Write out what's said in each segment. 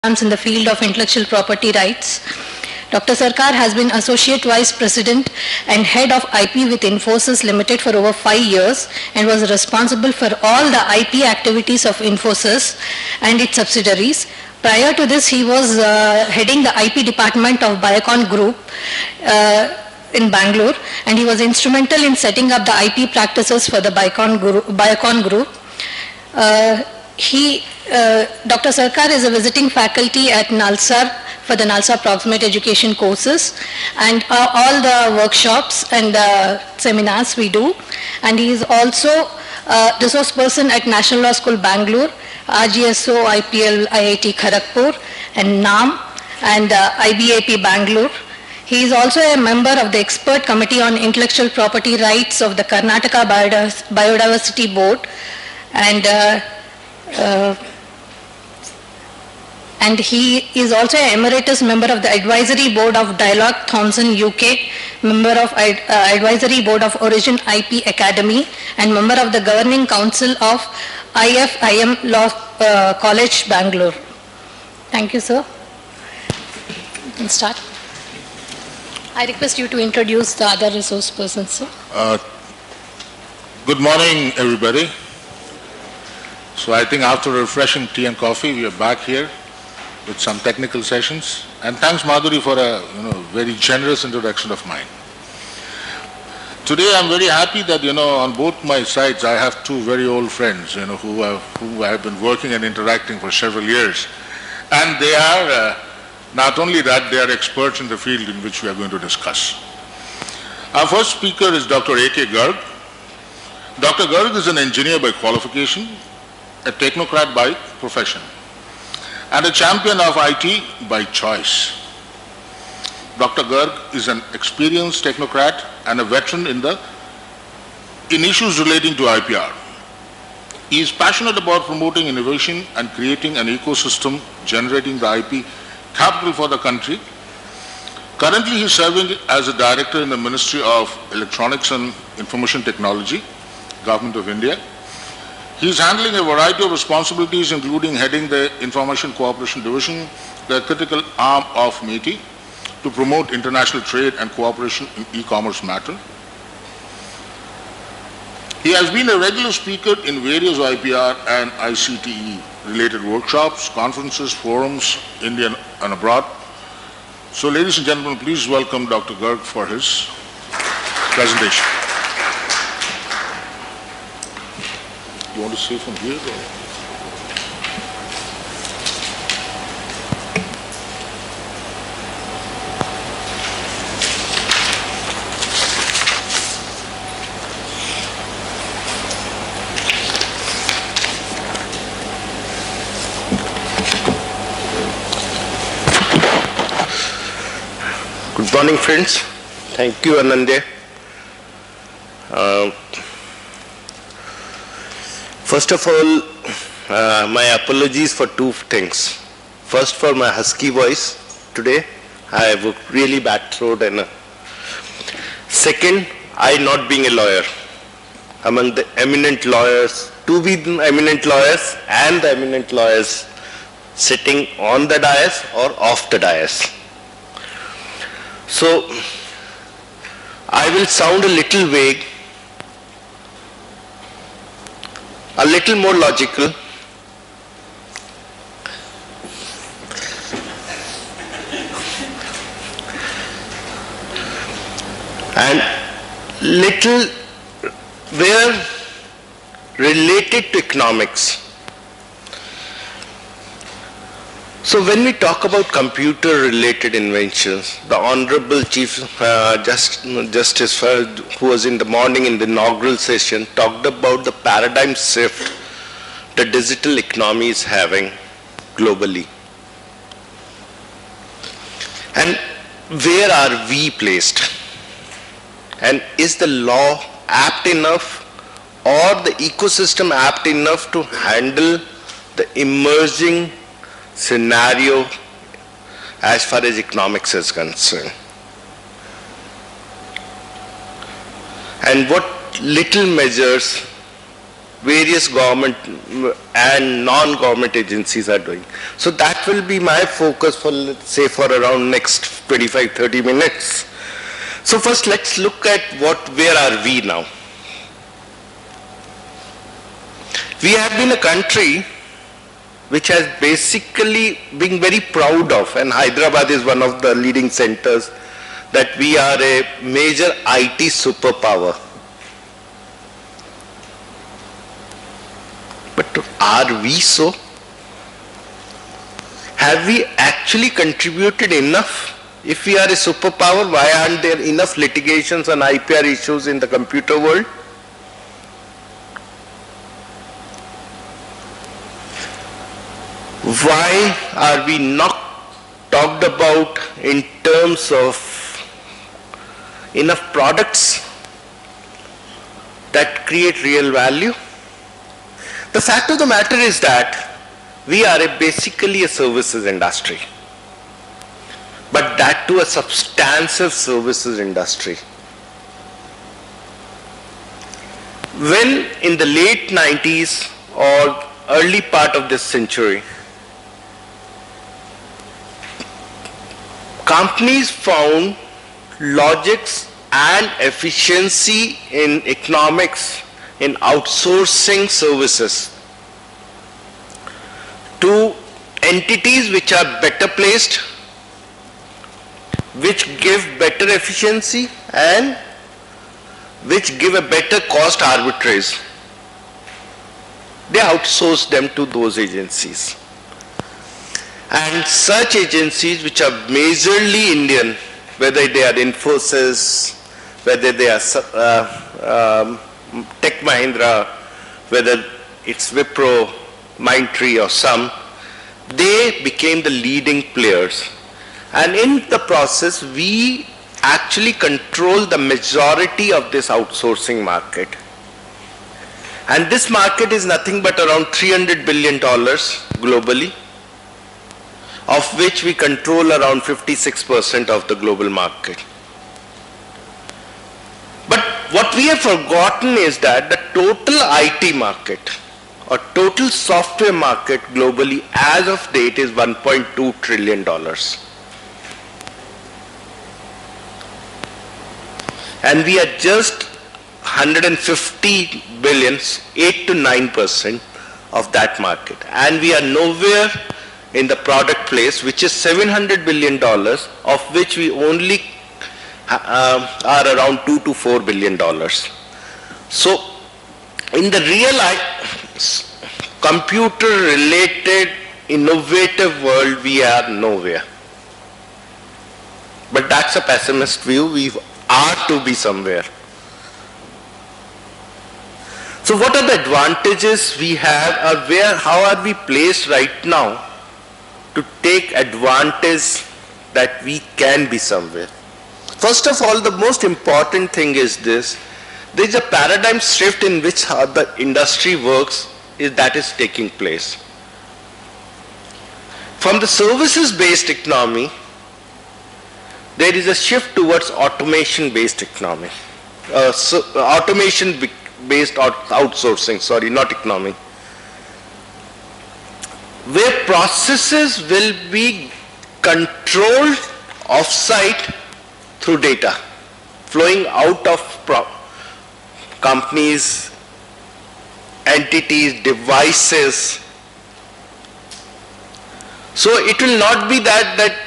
in the field of intellectual property rights. Dr. Sarkar has been Associate Vice President and Head of IP with Infosys Limited for over 5 years and was responsible for all the IP activities of Infosys and its subsidiaries. Prior to this, he was heading the IP department of Biocon Group in Bangalore, and he was instrumental in setting up the IP practices for the Biocon Group. Dr. Sarkar is a visiting faculty at NALSA for the NALSA Proximate Education courses and all the workshops and the seminars we do. And he is also a resource person at National Law School, Bangalore, RGSO, IPL, IIT Kharagpur, and NAM, and IBAP, Bangalore. He is also a member of the Expert Committee on Intellectual Property Rights of the Karnataka Biodiversity Board, and he is also an emeritus member of the Advisory Board of Dialogue Thomson UK, member of Advisory Board of Origin IP Academy, and member of the Governing Council of IFIM Law College, Bangalore. Thank you, sir. You can start. I request you to introduce the other resource persons, sir. Good morning, everybody. So I think after refreshing tea and coffee, we are back here with some technical sessions. And thanks, Madhuri, for a very generous introduction of mine. Today, I'm very happy that on both my sides, I have two very old friends, who I have been working and interacting for several years, and they are not only that, they are experts in the field in which we are going to discuss. Our first speaker is Dr. A.K. Garg. Dr. Garg is an engineer by qualification, a technocrat by profession, and a champion of IT by choice. Dr. Garg is an experienced technocrat and a veteran in issues relating to IPR. He is passionate about promoting innovation and creating an ecosystem generating the IP capital for the country. Currently, he is serving as a director in the Ministry of Electronics and Information Technology, Government of India. He is handling a variety of responsibilities, including heading the Information Cooperation Division, the critical arm of MeitY, to promote international trade and cooperation in e-commerce matter. He has been a regular speaker in various IPR and ICTE related workshops, conferences, forums, India and abroad. So, ladies and gentlemen, please welcome Dr. Garg for his presentation. You want to say from here? Good morning, friends. Thank you, Anandya. First of all, my apologies for two things. First, for my husky voice today. I have a really bad throat. And second, I not being a lawyer. Among the eminent lawyers, to be the eminent lawyers and the eminent lawyers sitting on the dais or off the dais. So, I will sound a little vague, a little more logical, and little where related to economics. So when we talk about computer-related inventions, the Honorable Chief Justice who was in the morning in the inaugural session talked about the paradigm shift the digital economy is having globally. And where are we placed? And is the law apt enough or the ecosystem apt enough to handle the emerging scenario as far as economics is concerned? And what little measures various government and non-government agencies are doing. So that will be my focus for, let's say, for around next 25-30 minutes. So first let's look at where are we now. We have been a country which has basically been very proud of, and Hyderabad is one of the leading centers, that we are a major IT superpower. But are we so? Have we actually contributed enough? If we are a superpower, why aren't there enough litigations on IPR issues in the computer world? Why are we not talked about in terms of enough products that create real value? The fact of the matter is that we are basically a services industry, but that too a substantive services industry. When in the late 90s or early part of this century, companies found logics and efficiency in economics in outsourcing services to entities which are better placed, which give better efficiency and which give a better cost arbitrage. They outsource them to those agencies. And such agencies which are majorly Indian, whether they are Infosys, whether they are Tech Mahindra, whether it's Wipro, Mindtree or some, they became the leading players. And in the process, we actually control the majority of this outsourcing market. And this market is nothing but around $300 billion globally, of which we control around 56% of the global market. But what we have forgotten is that the total IT market or total software market globally as of date is $1.2 trillion. And we are just 150 billion, 8 to 9% of that market. And we are nowhere in the product place, which is $700 billion, of which we only are around $2 to $4 billion. So in the real computer-related innovative world, we are nowhere. But that's a pessimist view. We are to be somewhere. So what are the advantages we have, or how are we placed right now to take advantage that we can be somewhere? First of all, the most important thing is this. There is a paradigm shift in which how the industry works that is taking place. From the services-based economy, there is a shift towards automation-based economy. Automation-based outsourcing, sorry, not economy. Where processes will be controlled off-site through data flowing out of companies, entities, devices. So it will not be that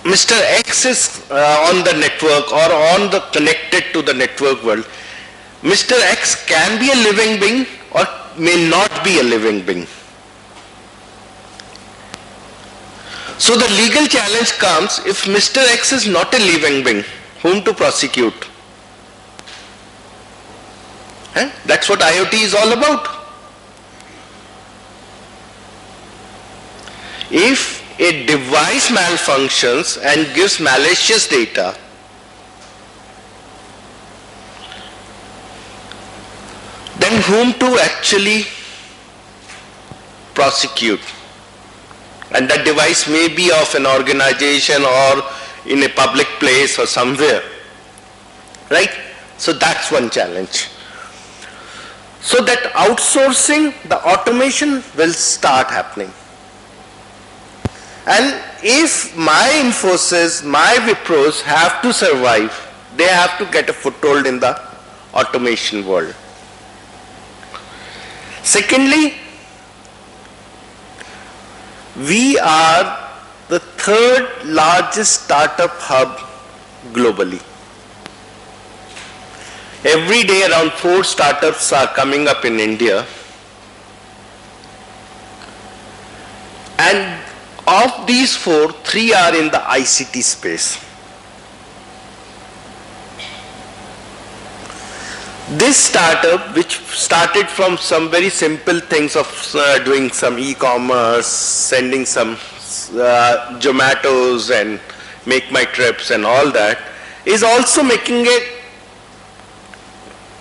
Mr. X is on the network or on the connected to the network world. Mr. X can be a living being or may not be a living being. So the legal challenge comes if Mr. X is not a living being, whom to prosecute? That's what IoT is all about. If a device malfunctions and gives malicious data, then whom to actually prosecute? And that device may be of an organization or in a public place or somewhere, right? So that's one challenge. So that outsourcing, the automation will start happening. And if my Infosys, my Wipros have to survive, they have to get a foothold in the automation world. Secondly, we are the third largest startup hub globally. Every day around 4 startups are coming up in India. And of these 4, 3 are in the ICT space. This startup, which started from some very simple things of doing some e-commerce, sending some Zomatos and Make My Trips and all that, is also making a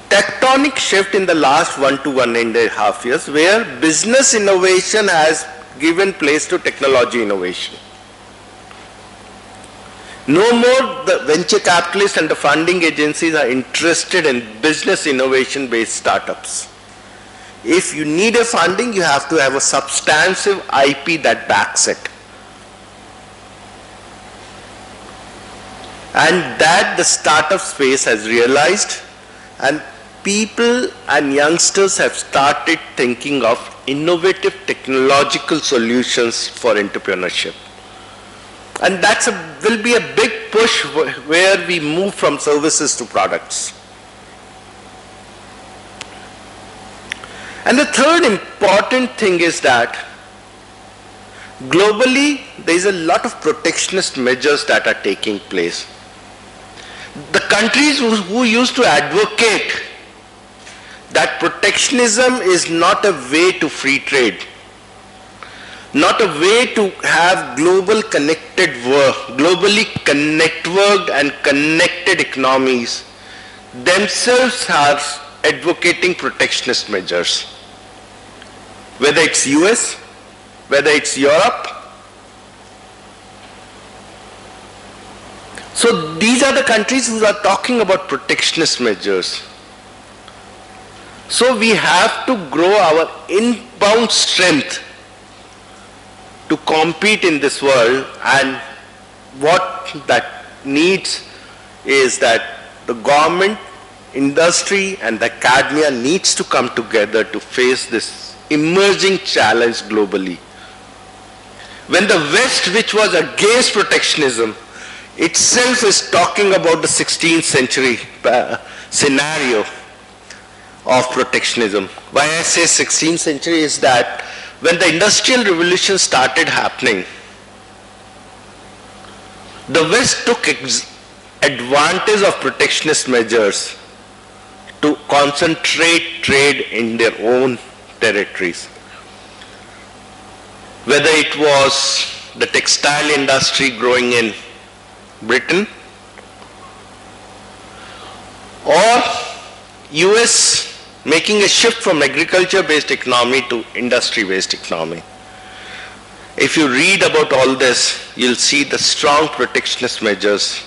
tectonic shift in the last 1 to 1.5 years, where business innovation has given place to technology innovation. No more the venture capitalists and the funding agencies are interested in business innovation based startups. If you need a funding, you have to have a substantive IP that backs it. And that the startup space has realized, and people and youngsters have started thinking of innovative technological solutions for entrepreneurship. And that will be a big push where we move from services to products. And the third important thing is that globally there is a lot of protectionist measures that are taking place. The countries who used to advocate that protectionism is not a way to free trade, not a way to have globally networked and connected economies, themselves are advocating protectionist measures. Whether it's US, whether it's Europe. So these are the countries who are talking about protectionist measures. So we have to grow our inbound strength to compete in this world, and what that needs is that the government, industry and the academia needs to come together to face this emerging challenge globally. When the West, which was against protectionism, itself is talking about the 16th century scenario of protectionism. Why I say 16th century is that when the Industrial Revolution started happening, the West took advantage of protectionist measures to concentrate trade in their own territories. Whether it was the textile industry growing in Britain, or US making a shift from agriculture-based economy to industry-based economy. If you read about all this, you'll see the strong protectionist measures.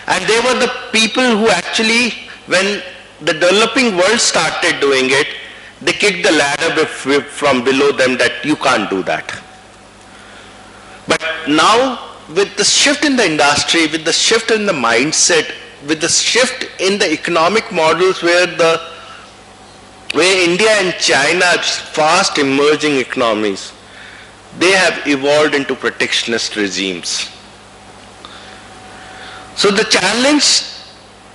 And they were the people who actually, when the developing world started doing it, they kicked the ladder from below them that you can't do that. But now, with the shift in the industry, with the shift in the mindset, with the shift in the economic models where India and China are fast emerging economies, they have evolved into protectionist regimes. So the challenge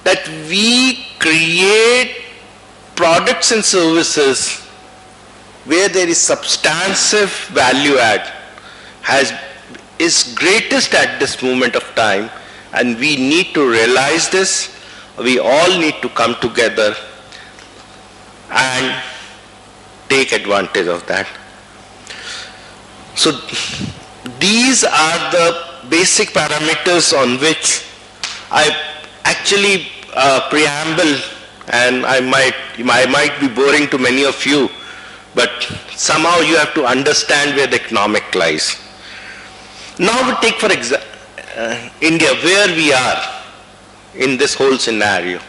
that we create products and services where there is substantive value add is greatest at this moment of time, and we need to realize this. We all need to come together and take advantage of that. So these are the basic parameters on which I actually preamble, and I might be boring to many of you, but somehow you have to understand where the economic lies. Now we take for example India, where we are in this whole scenario.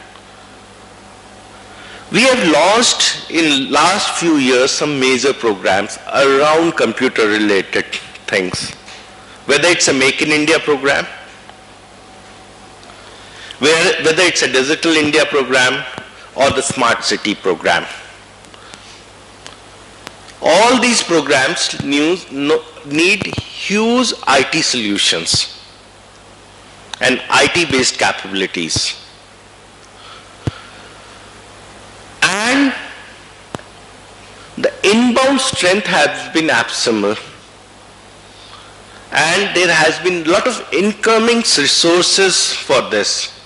We have launched in last few years some major programs around computer related things. Whether it's a Make in India program, whether it's a Digital India program or the Smart City program. All these programs need huge IT solutions and IT-based capabilities. And the inbound strength has been abysmal. And there has been a lot of incoming resources for this.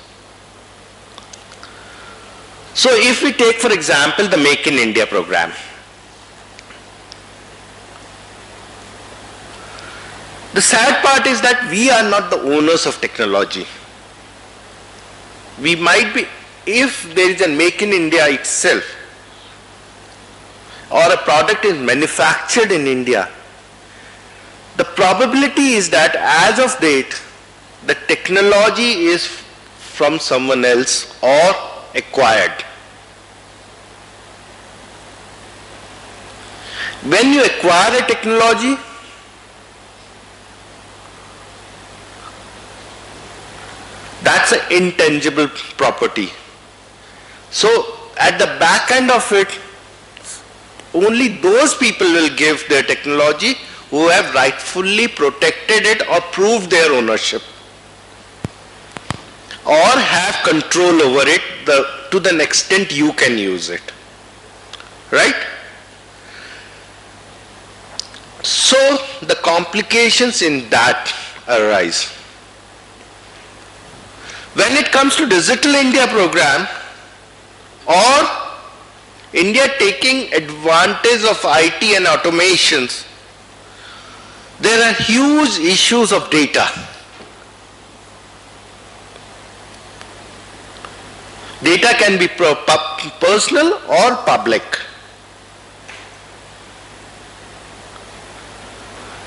So if we take, for example, the Make in India program, the sad part is that we are not the owners of technology. We might be, if there is a Make in India itself, or a product is manufactured in India, the probability is that as of date, the technology is from someone else or acquired. When you acquire a technology, that's an intangible property. So at the back end of it, only those people will give their technology who have rightfully protected it or proved their ownership, or have control over it to the extent you can use it. Right? So the complications in that arise. When it comes to Digital India program, or India taking advantage of IT and automations, there are huge issues of data. Data can be personal or public.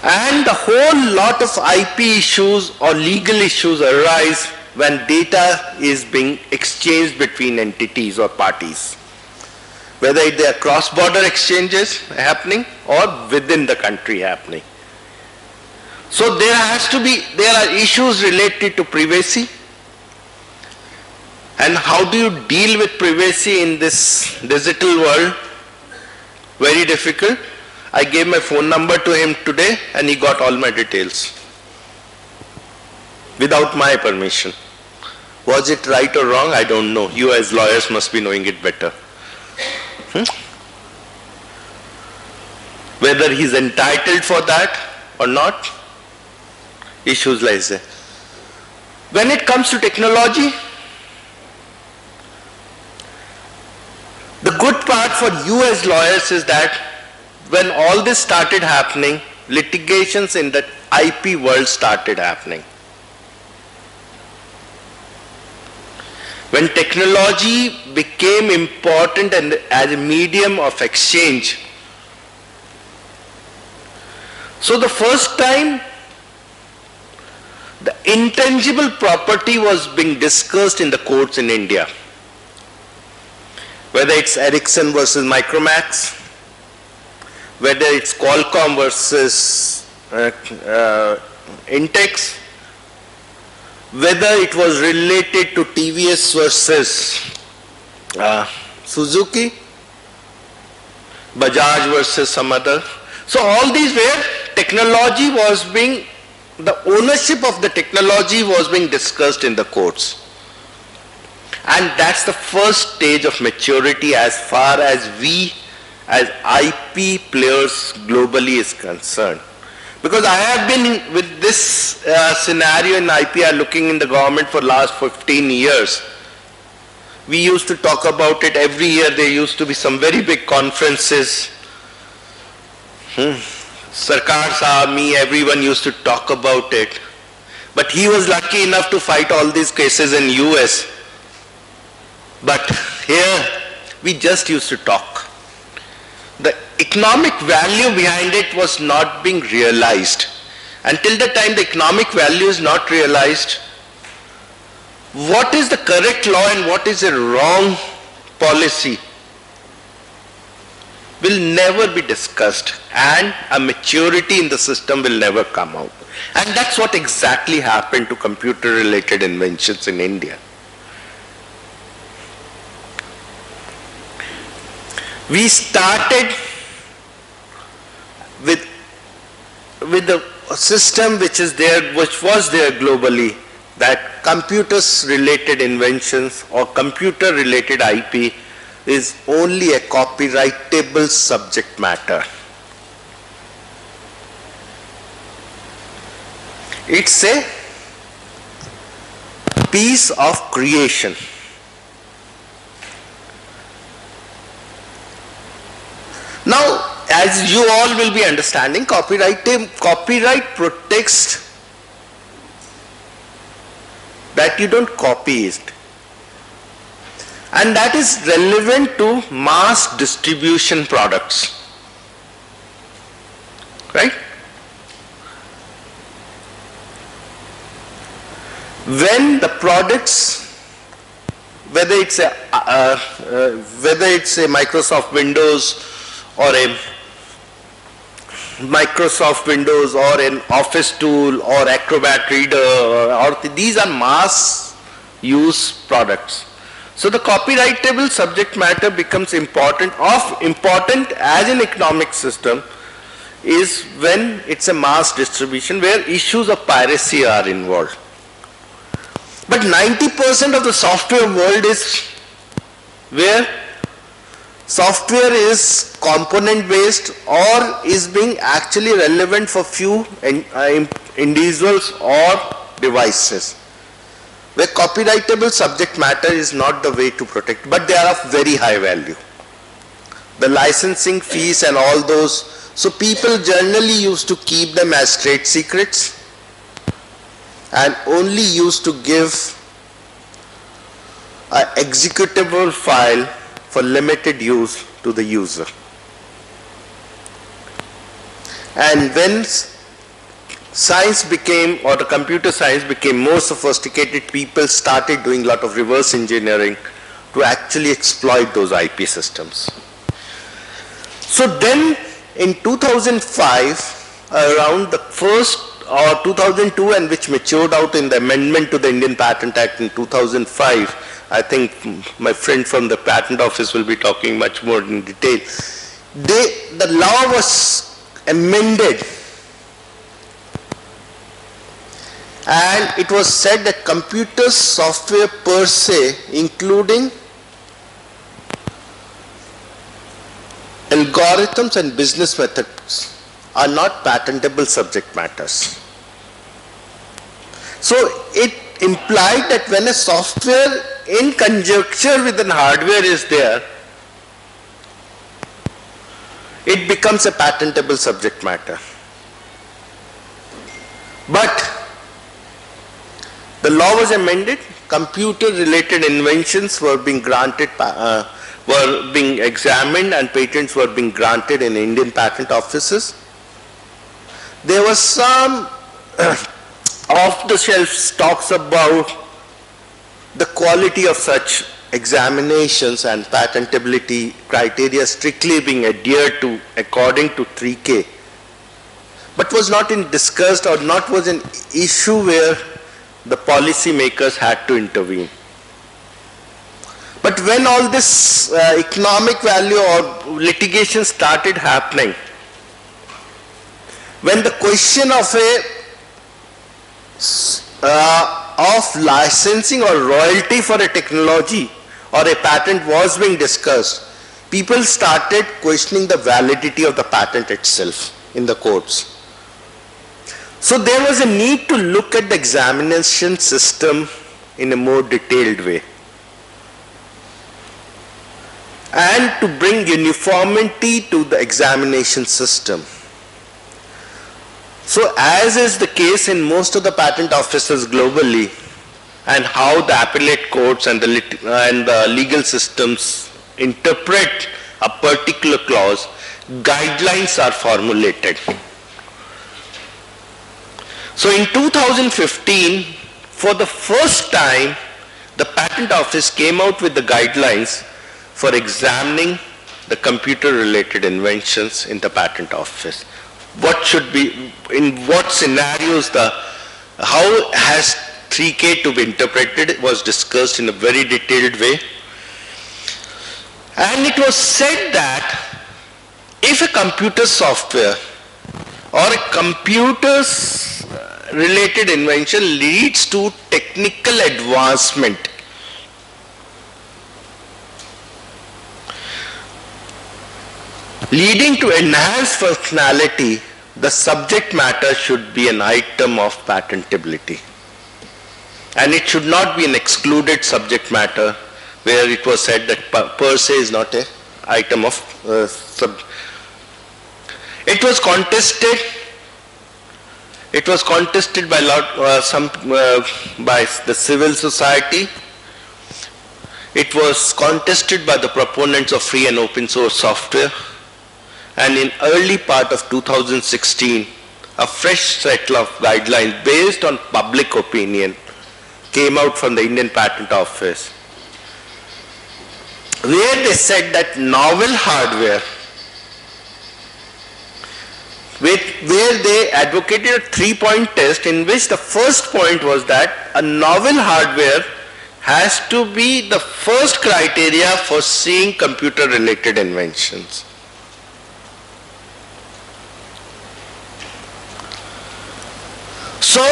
And the whole lot of IP issues or legal issues arise when data is being exchanged between entities or parties, whether they are cross-border exchanges happening or within the country happening. So there are issues related to privacy, and how do you deal with privacy in this digital world? Very difficult. I gave my phone number to him today and he got all my details without my permission. Was it right or wrong? I don't know. You as lawyers must be knowing it better. Whether he's entitled for that or not, issues like that. When it comes to technology, the good part for you as lawyers is that when all this started happening, litigations in the IP world started happening. When technology became important and as a medium of exchange, so the first time the intangible property was being discussed in the courts in India, whether it's Ericsson versus Micromax, whether it's Qualcomm versus Intex, whether it was related to TVS versus Suzuki, Bajaj versus some other. So all these where technology was being, the ownership of the technology was being discussed in the courts. And that's the first stage of maturity as far as we as IP players globally is concerned. Because I have been with this scenario in IPR looking in the government for last 15 years. We used to talk about it every year. There used to be some very big conferences. Sarkar Saab, me, everyone used to talk about it. But he was lucky enough to fight all these cases in US. But here, we just used to talk. The economic value behind it was not being realized. Until the time the economic value is not realized, what is the correct law and what is a wrong policy will never be discussed and a maturity in the system will never come out. And that's what exactly happened to computer related inventions in India. We started with the system which was there globally, that computers related inventions or computer related IP is only a copyrightable subject matter. It's a piece of creation. Now, as you all will be understanding, copyright protects that you don't copy it. And that is relevant to mass distribution products. Right? When the products, whether it's a Microsoft Windows or an Office tool or Acrobat Reader, these are mass use products. So the copyrightable subject matter becomes important as an economic system is when it's a mass distribution where issues of piracy are involved. But 90% of the software world is where software is component based or is being actually relevant for few individuals or devices, where copyrightable subject matter is not the way to protect, but they are of very high value. The licensing fees and all those, so people generally used to keep them as trade secrets and only used to give an executable file for limited use to the user. And when science became, or the computer science became more sophisticated, people started doing a lot of reverse engineering to actually exploit those IP systems. So then in 2005, around the first, or 2002, and which matured out in the amendment to the Indian Patent Act in 2005, I think my friend from the Patent Office will be talking much more in detail. The law was amended and it was said that computer software per se, including algorithms and business methods, are not patentable subject matters. So it implied that when a software in conjunction with an hardware is there, it becomes a patentable subject matter. But the law was amended, computer related inventions were being granted, were being examined, and patents were being granted in Indian patent offices. There was some off-the-shelf talks about the quality of such examinations and patentability criteria strictly being adhered to according to 3K, but was not discussed or not was an issue where the policy makers had to intervene. But when all this economic value or litigation started happening, when the question of licensing or royalty for a technology or a patent was being discussed, people started questioning the validity of the patent itself in the courts. So there was a need to look at the examination system in a more detailed way and to bring uniformity to the examination system. So as is the case in most of the patent offices globally, and how the appellate courts and the legal systems interpret a particular clause, guidelines are formulated. So in 2015, for the first time, the Patent Office came out with the guidelines for examining the computer-related inventions in the patent office. What should be, in what scenarios how has 3K to be interpreted was discussed in a very detailed way. And it was said that if a computer software or a computer's related invention leads to technical advancement, leading to enhanced functionality, the subject matter should be an item of patentability. And it should not be an excluded subject matter where it was said that per se is not an item of It was contested. It was contested by by the civil society. It was contested by the proponents of free and open source software. And in early part of 2016, a fresh set of guidelines based on public opinion came out from the Indian Patent Office, where they said that novel hardware, where they advocated a 3-point test, in which the first point was that a novel hardware has to be the first criteria for seeing computer-related inventions. So,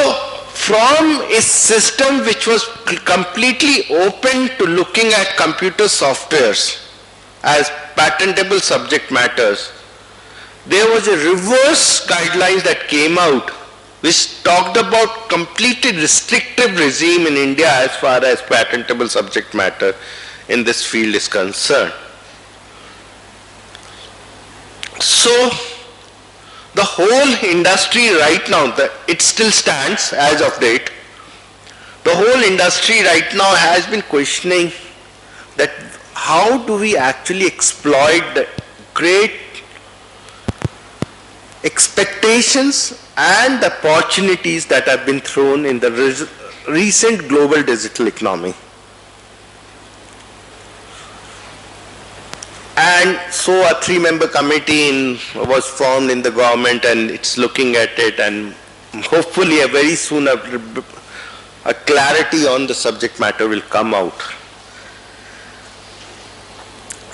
from a system which was completely open to looking at computer softwares as patentable subject matters, there was a reverse guidelines that came out which talked about completely restrictive regime in India as far as patentable subject matter in this field is concerned. So, the whole industry right now, it still stands as of date, the whole industry right now has been questioning that how do we actually exploit the great expectations and the opportunities that have been thrown in the recent global digital economy. And so a 3-member committee was formed in the government, and it's looking at it, and hopefully very soon a clarity on the subject matter will come out.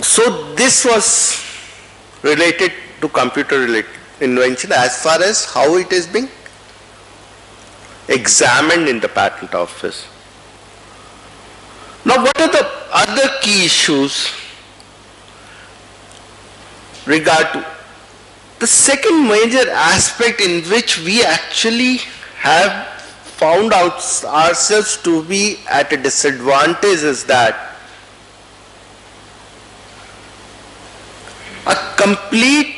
So this was related to computer-related invention as far as how it is being examined in the patent office. Now, what are the other key issues regard to? The second major aspect in which we actually have found out ourselves to be at a disadvantage is that a complete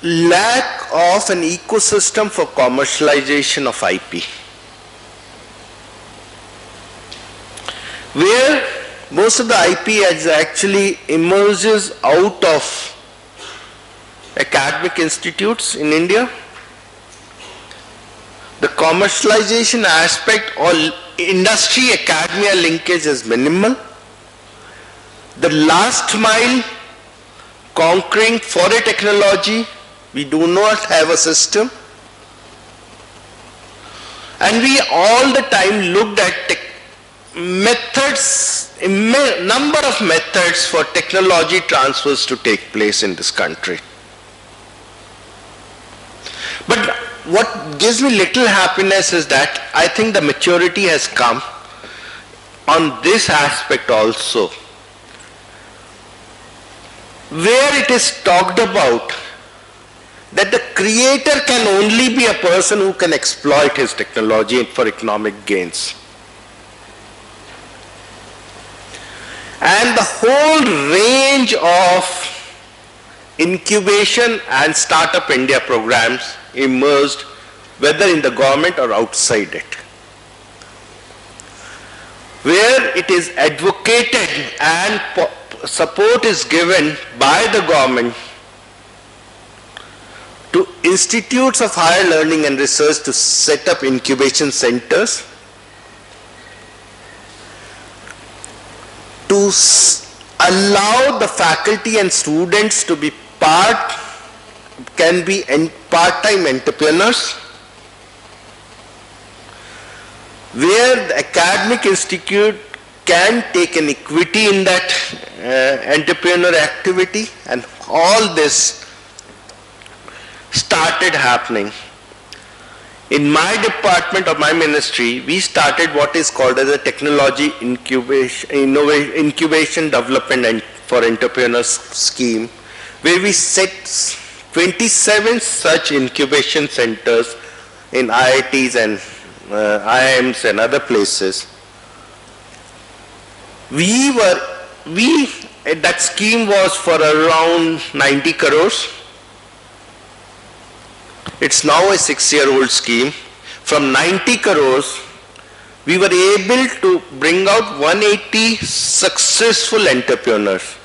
lack of an ecosystem for commercialization of IP, where most of the IP actually emerges out of academic institutes in India. The commercialization aspect or industry academia linkage is minimal. The last mile conquering for a technology, we do not have a system. And we all the time looked at methods, a number of methods for technology transfers to take place in this country. But what gives me little happiness is that I think the maturity has come on this aspect also, where it is talked about that the creator can only be a person who can exploit his technology for economic gains. And the whole range of incubation and Startup India programs emerged, whether in the government or outside it, where it is advocated and support is given by the government to institutes of higher learning and research to set up incubation centers, to allow the faculty and students to be part-time entrepreneurs, where the academic institute can take an equity in that entrepreneur activity, and all this started happening. In my department of my ministry, we started what is called as a technology incubation development and for entrepreneurs scheme, where we set 27 such incubation centers in IITs and IIMs and other places. That scheme was for around 90 crores. It's now a 6-year-old scheme. From 90 crores, we were able to bring out 180 successful entrepreneurs.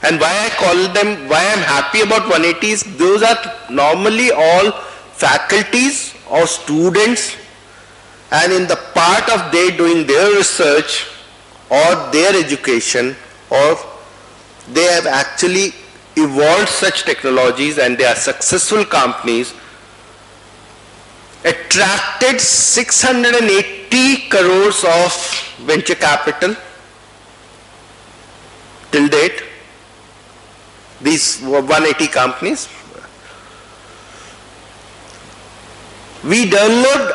And why I'm happy about 180 is those are normally all faculties or students, and in the part of they doing their research or their education, or they have actually evolved such technologies and they are successful companies, attracted 680 crores of venture capital till date, these 180 companies. We developed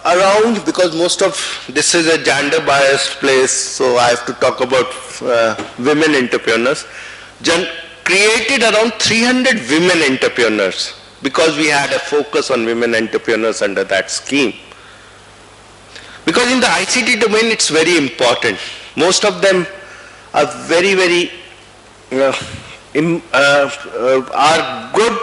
around, because most of this is a gender biased place, so I have to talk about women entrepreneurs, created around 300 women entrepreneurs, because we had a focus on women entrepreneurs under that scheme. Because in the ICT domain, it's very important. Most of them are very are good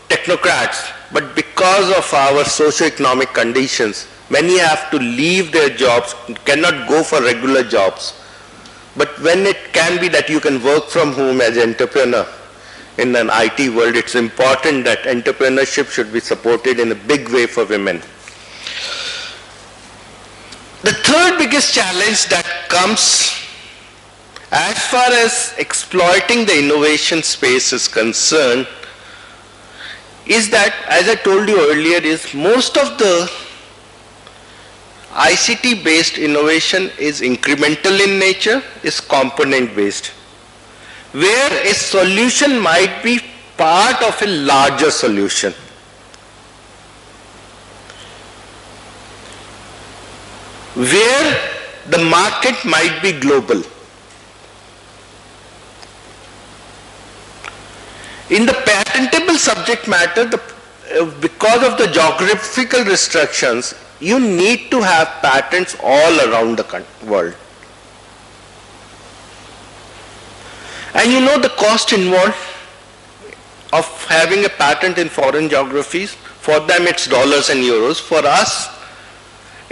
technocrats, but because of our socio-economic conditions, many have to leave their jobs, cannot go for regular jobs. But when it can be that you can work from home as an entrepreneur in an IT world, it's important that entrepreneurship should be supported in a big way for women. The third biggest challenge that comes as far as exploiting the innovation space is concerned is that, as I told you earlier, is most of the ICT based innovation is incremental in nature, is component based, where a solution might be part of a larger solution. Where the market might be global. In the patentable subject matter, because of the geographical restrictions, you need to have patents all around the world. And you know the cost involved of having a patent in foreign geographies. For them it's dollars and euros. For us,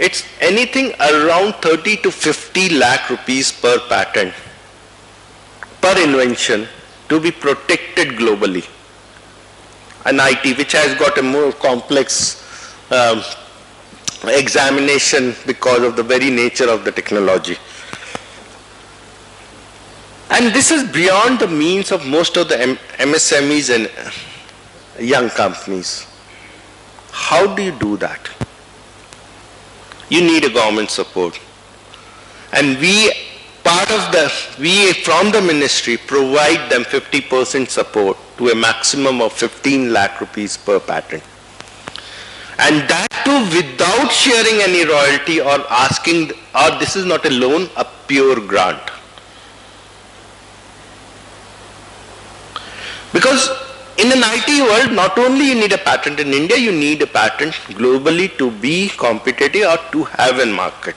it's anything around 30 to 50 lakh rupees per patent, per invention, to be protected globally. An IT which has got a more complex examination because of the very nature of the technology. And this is beyond the means of most of the MSMEs and young companies. How do you do that? You need a government support. And we from the ministry provide them 50% support to a maximum of 15 lakh rupees per patent. And that too without sharing any royalty or asking, or this is not a loan, a pure grant. Because in an IT world, not only you need a patent in India, you need a patent globally to be competitive or to have a market.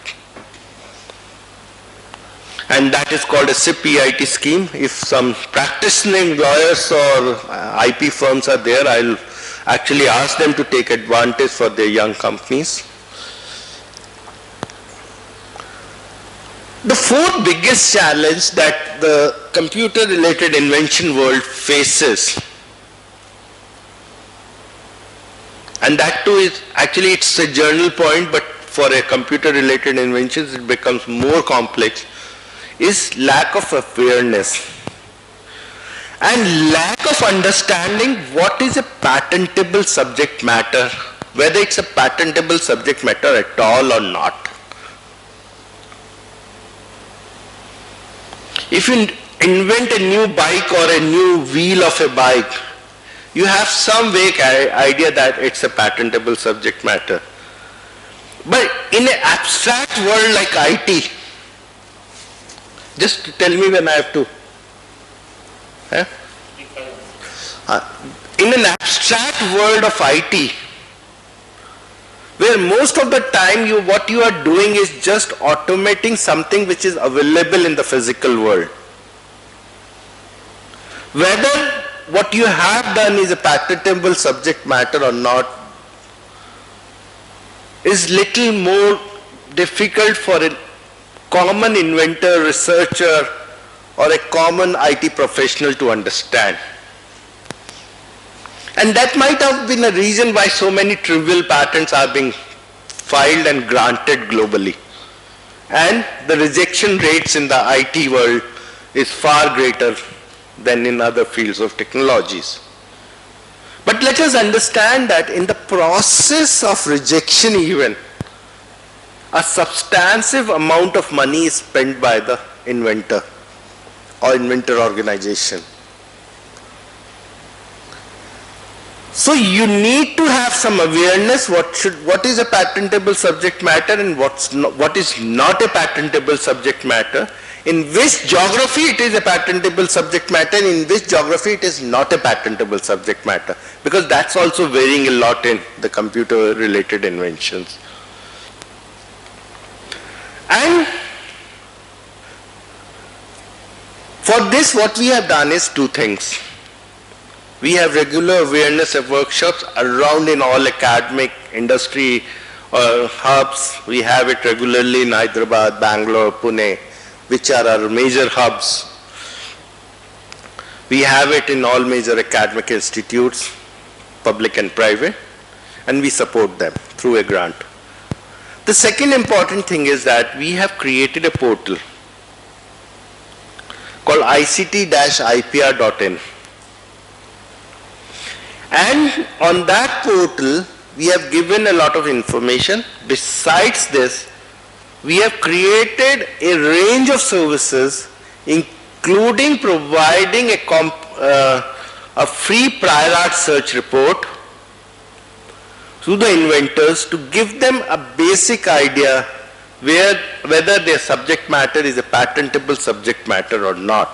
And that is called a SIP-EIT scheme. If some practicing lawyers or IP firms are there, I'll actually ask them to take advantage for their young companies. The fourth biggest challenge that the computer-related invention world faces, and that too is, actually it's a journal point, but for a computer-related inventions it becomes more complex, is lack of awareness and lack of understanding what is a patentable subject matter, whether it's a patentable subject matter at all or not. If you invent a new bike or a new wheel of a bike, you have some vague idea that it's a patentable subject matter. But in an abstract world like IT, just tell me when I have to. In an abstract world of IT, where most of the time what you are doing is just automating something which is available in the physical world. Whether what you have done is a patentable subject matter or not is little more difficult for a common inventor, researcher, or a common IT professional to understand. And that might have been a reason why so many trivial patents are being filed and granted globally. And the rejection rates in the IT world is far greater than in other fields of technologies. But let us understand that in the process of rejection even, a substantive amount of money is spent by the inventor or inventor organization. So you need to have some awareness what is a patentable subject matter and what is not a patentable subject matter, in which geography it is a patentable subject matter, and in which geography it is not a patentable subject matter, because that's also varying a lot in the computer related inventions. And for this what we have done is two things. We have regular awareness of workshops around in all academic industry hubs. We have it regularly in Hyderabad, Bangalore, Pune, which are our major hubs. We have it in all major academic institutes, public and private, and we support them through a grant. The second important thing is that we have created a portal called ict-ipr.in. And on that portal, we have given a lot of information. Besides this, we have created a range of services, including providing a free prior art search report to the inventors to give them a basic idea whether their subject matter is a patentable subject matter or not.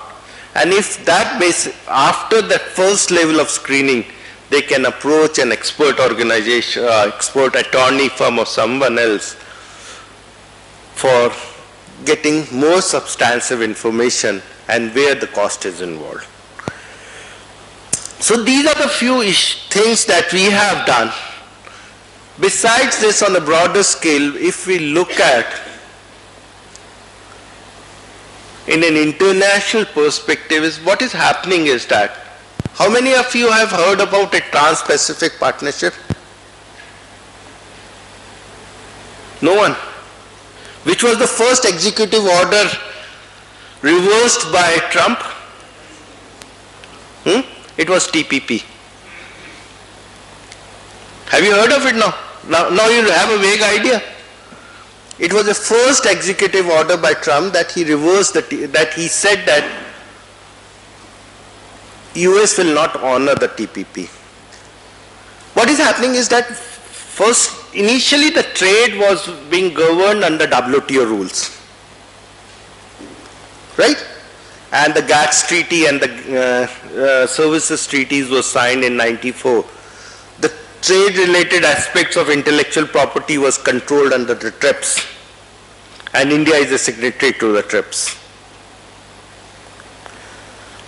And if that after that first level of screening, they can approach an expert organization, expert attorney firm or someone else for getting more substantive information and where the cost is involved. So these are the few things that we have done. Besides this, on a broader scale, if we look at in an international perspective, is what is happening is that, how many of you have heard about a Trans-Pacific Partnership? No one. Which was the first executive order reversed by Trump? It was TPP. Have you heard of it now? Now you have a vague idea. It was the first executive order by Trump that he reversed, that he said that US will not honor the TPP. What is happening is that first, initially the trade was being governed under WTO rules, right? And the GATS treaty and the services treaties were signed in '94. The trade related aspects of intellectual property was controlled under the TRIPS, and India is a signatory to the TRIPS.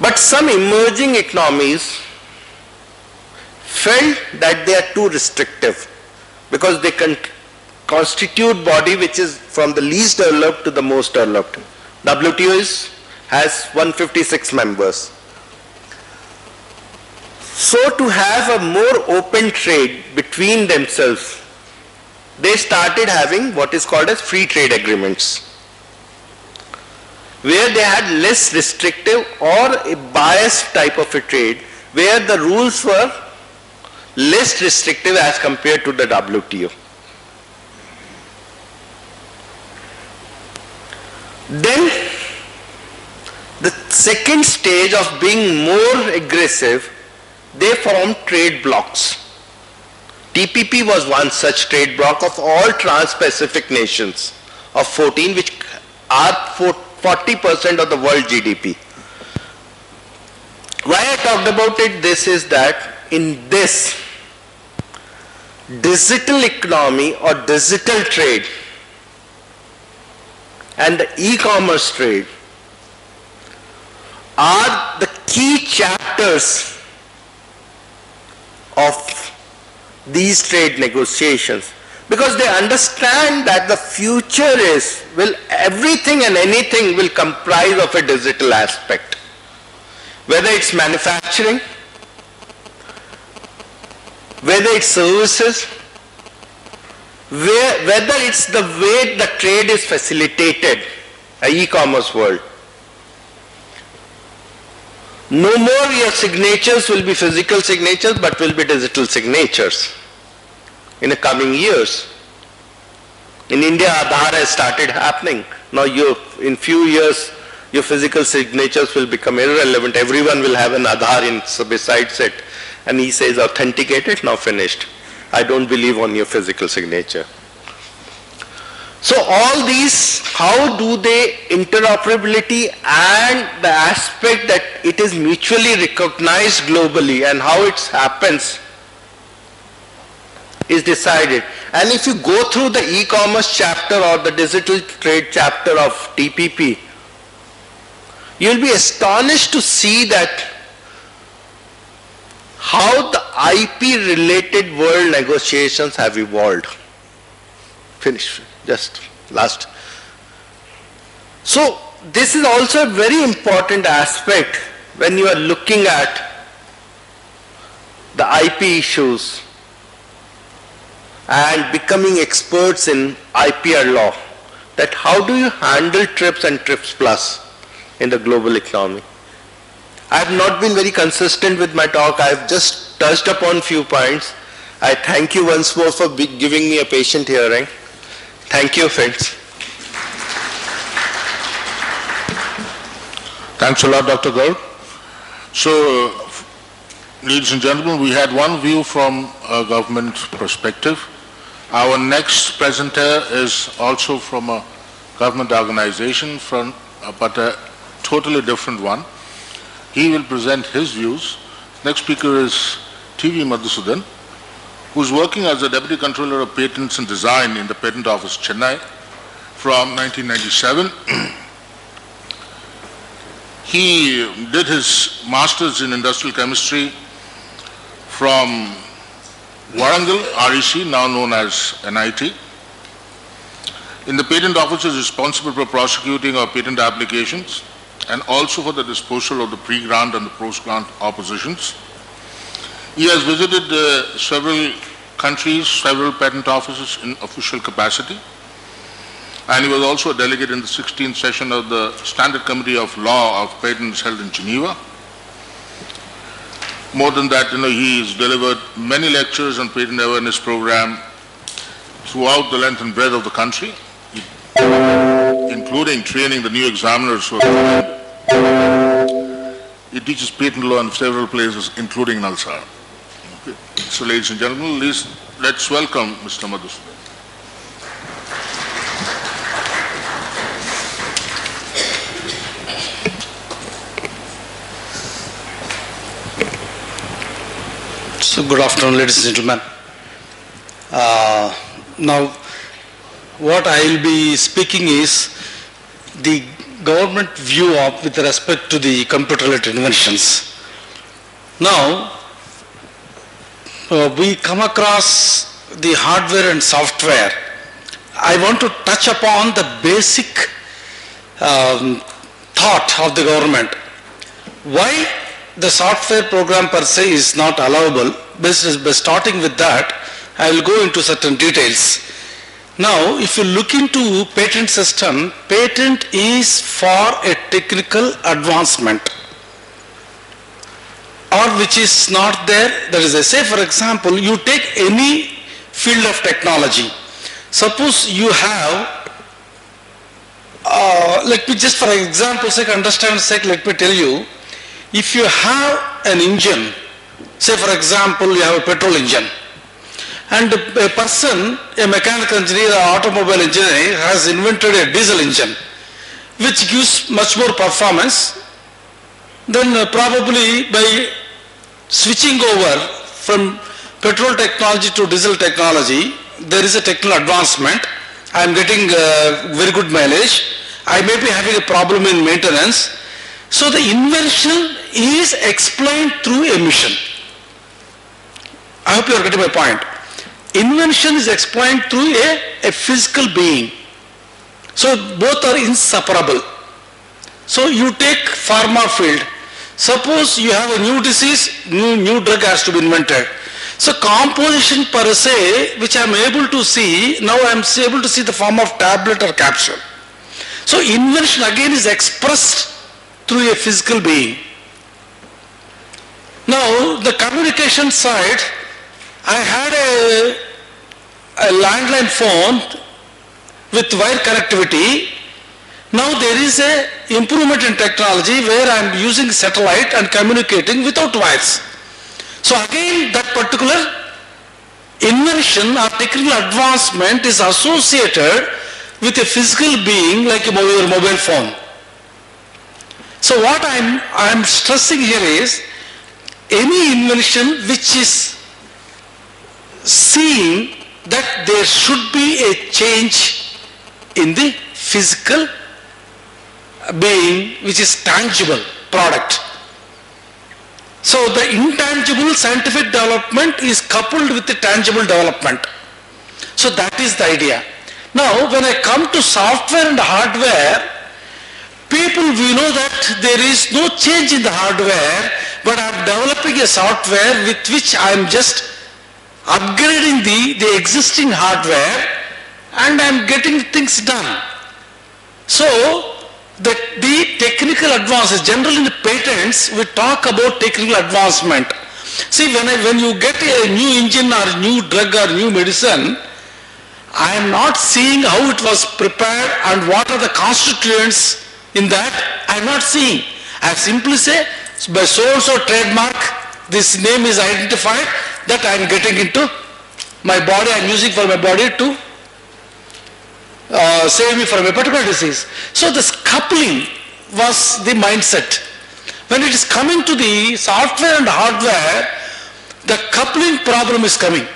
But some emerging economies felt that they are too restrictive because they constitute body which is from the least developed to the most developed. WTO has 156 members. So to have a more open trade between themselves, they started having what is called as free trade agreements. where they had less restrictive or a biased type of a trade, where the rules were less restrictive as compared to the WTO. Then the second stage of being more aggressive, they formed trade blocs. TPP was one such trade bloc of all trans-Pacific nations of 14, which are 40% of the world GDP. Why I talked about it, this is that in this digital economy or digital trade and the e-commerce trade are the key chapters of these trade negotiations, because they understand that the future everything and anything will comprise of a digital aspect, whether it's manufacturing, whether it's services, whether it's the way the trade is facilitated, an e-commerce world. No more your signatures will be physical signatures, but will be digital signatures in the coming years. In India, Aadhaar has started happening. Now in few years, your physical signatures will become irrelevant. Everyone will have an Aadhaar besides it. And he says, authenticated, now finished. I don't believe on your physical signature. So all these, how do they interoperability and the aspect that it is mutually recognized globally and how it happens is decided. And if you go through the e-commerce chapter or the digital trade chapter of TPP, you'll be astonished to see that how the IP related world negotiations have evolved. Finish. Just last. So this is also a very important aspect when you are looking at the IP issues and becoming experts in IPR law, that how do you handle TRIPS and TRIPS Plus in the global economy. I have not been very consistent with my talk. I have just touched upon few points. I thank you once more for giving me a patient hearing. Thank you, friends. Thanks a lot, Dr. Gaur. So, ladies and gentlemen, we had one view from a government perspective. Our next presenter is also from a government organization, but a totally different one. He will present his views. Next speaker is T.V. Madhusudan, who is working as a Deputy Controller of Patents and Design in the Patent Office, Chennai, from 1997. He did his Masters in Industrial Chemistry from Warangal, REC, now known as NIT. In the Patent Office is responsible for prosecuting our patent applications and also for the disposal of the pre-grant and the post-grant oppositions. He has visited several countries, several patent offices in official capacity, and he was also a delegate in the 16th session of the Standard Committee of Law of Patents held in Geneva. More than that, he has delivered many lectures on patent awareness program throughout the length and breadth of the country, including training the new examiners who are. He teaches patent law in several places, including Nalsar. Okay. So, ladies and gentlemen, let's welcome Mr. Madhusudan. So, good afternoon, ladies and gentlemen. Now, what I will be speaking is the government view of with respect to the computer-related inventions. Now, we come across the hardware and software. I want to touch upon the basic thought of the government. Why the software program per se is not allowable? By starting with that, I will go into certain details. Now, if you look into patent system, patent is for a technical advancement or which is not there. That is, say for example, you take any field of technology. Suppose you have, let me just for example sake, understand sake, let me tell you, if you have an engine, say for example you have a petrol engine, and a person, a mechanical engineer or automobile engineer has invented a diesel engine which gives much more performance, then probably by switching over from petrol technology to diesel technology, there is a technical advancement. I am getting very good mileage. I may be having a problem in maintenance. So the invention is explained through emission. I hope you are getting my point. Invention is explained through a physical being. So both are inseparable. So you take pharma field. Suppose you have a new disease, new drug has to be invented. So composition per se, which I am able to see, now I am able to see the form of tablet or capsule. So invention again is expressed through a physical being. Now the communication side, I had a landline phone with wire connectivity. Now there is a improvement in technology where I am using satellite and communicating without wires. So again that particular invention or technical advancement is associated with a physical being like your mobile phone. So what I am stressing here is any invention which is seeing that there should be a change in the physical being which is tangible product. So the intangible scientific development is coupled with the tangible development. So that is the idea. Now when I come to software and hardware, people, we know that there is no change in the hardware, but I am developing a software with which I am just upgrading the existing hardware and I am getting things done. So the technical advances, generally in the patents, we talk about technical advancement. See, when you get a new engine or new drug or new medicine, I am not seeing how it was prepared and what are the constituents in that. I am not seeing. I simply say, by so-and-so trademark, this name is identified, that I am getting into my body, I am using for my body to save me from a particular disease. So this coupling was the mindset. When it is coming to the software and hardware, the coupling problem is coming.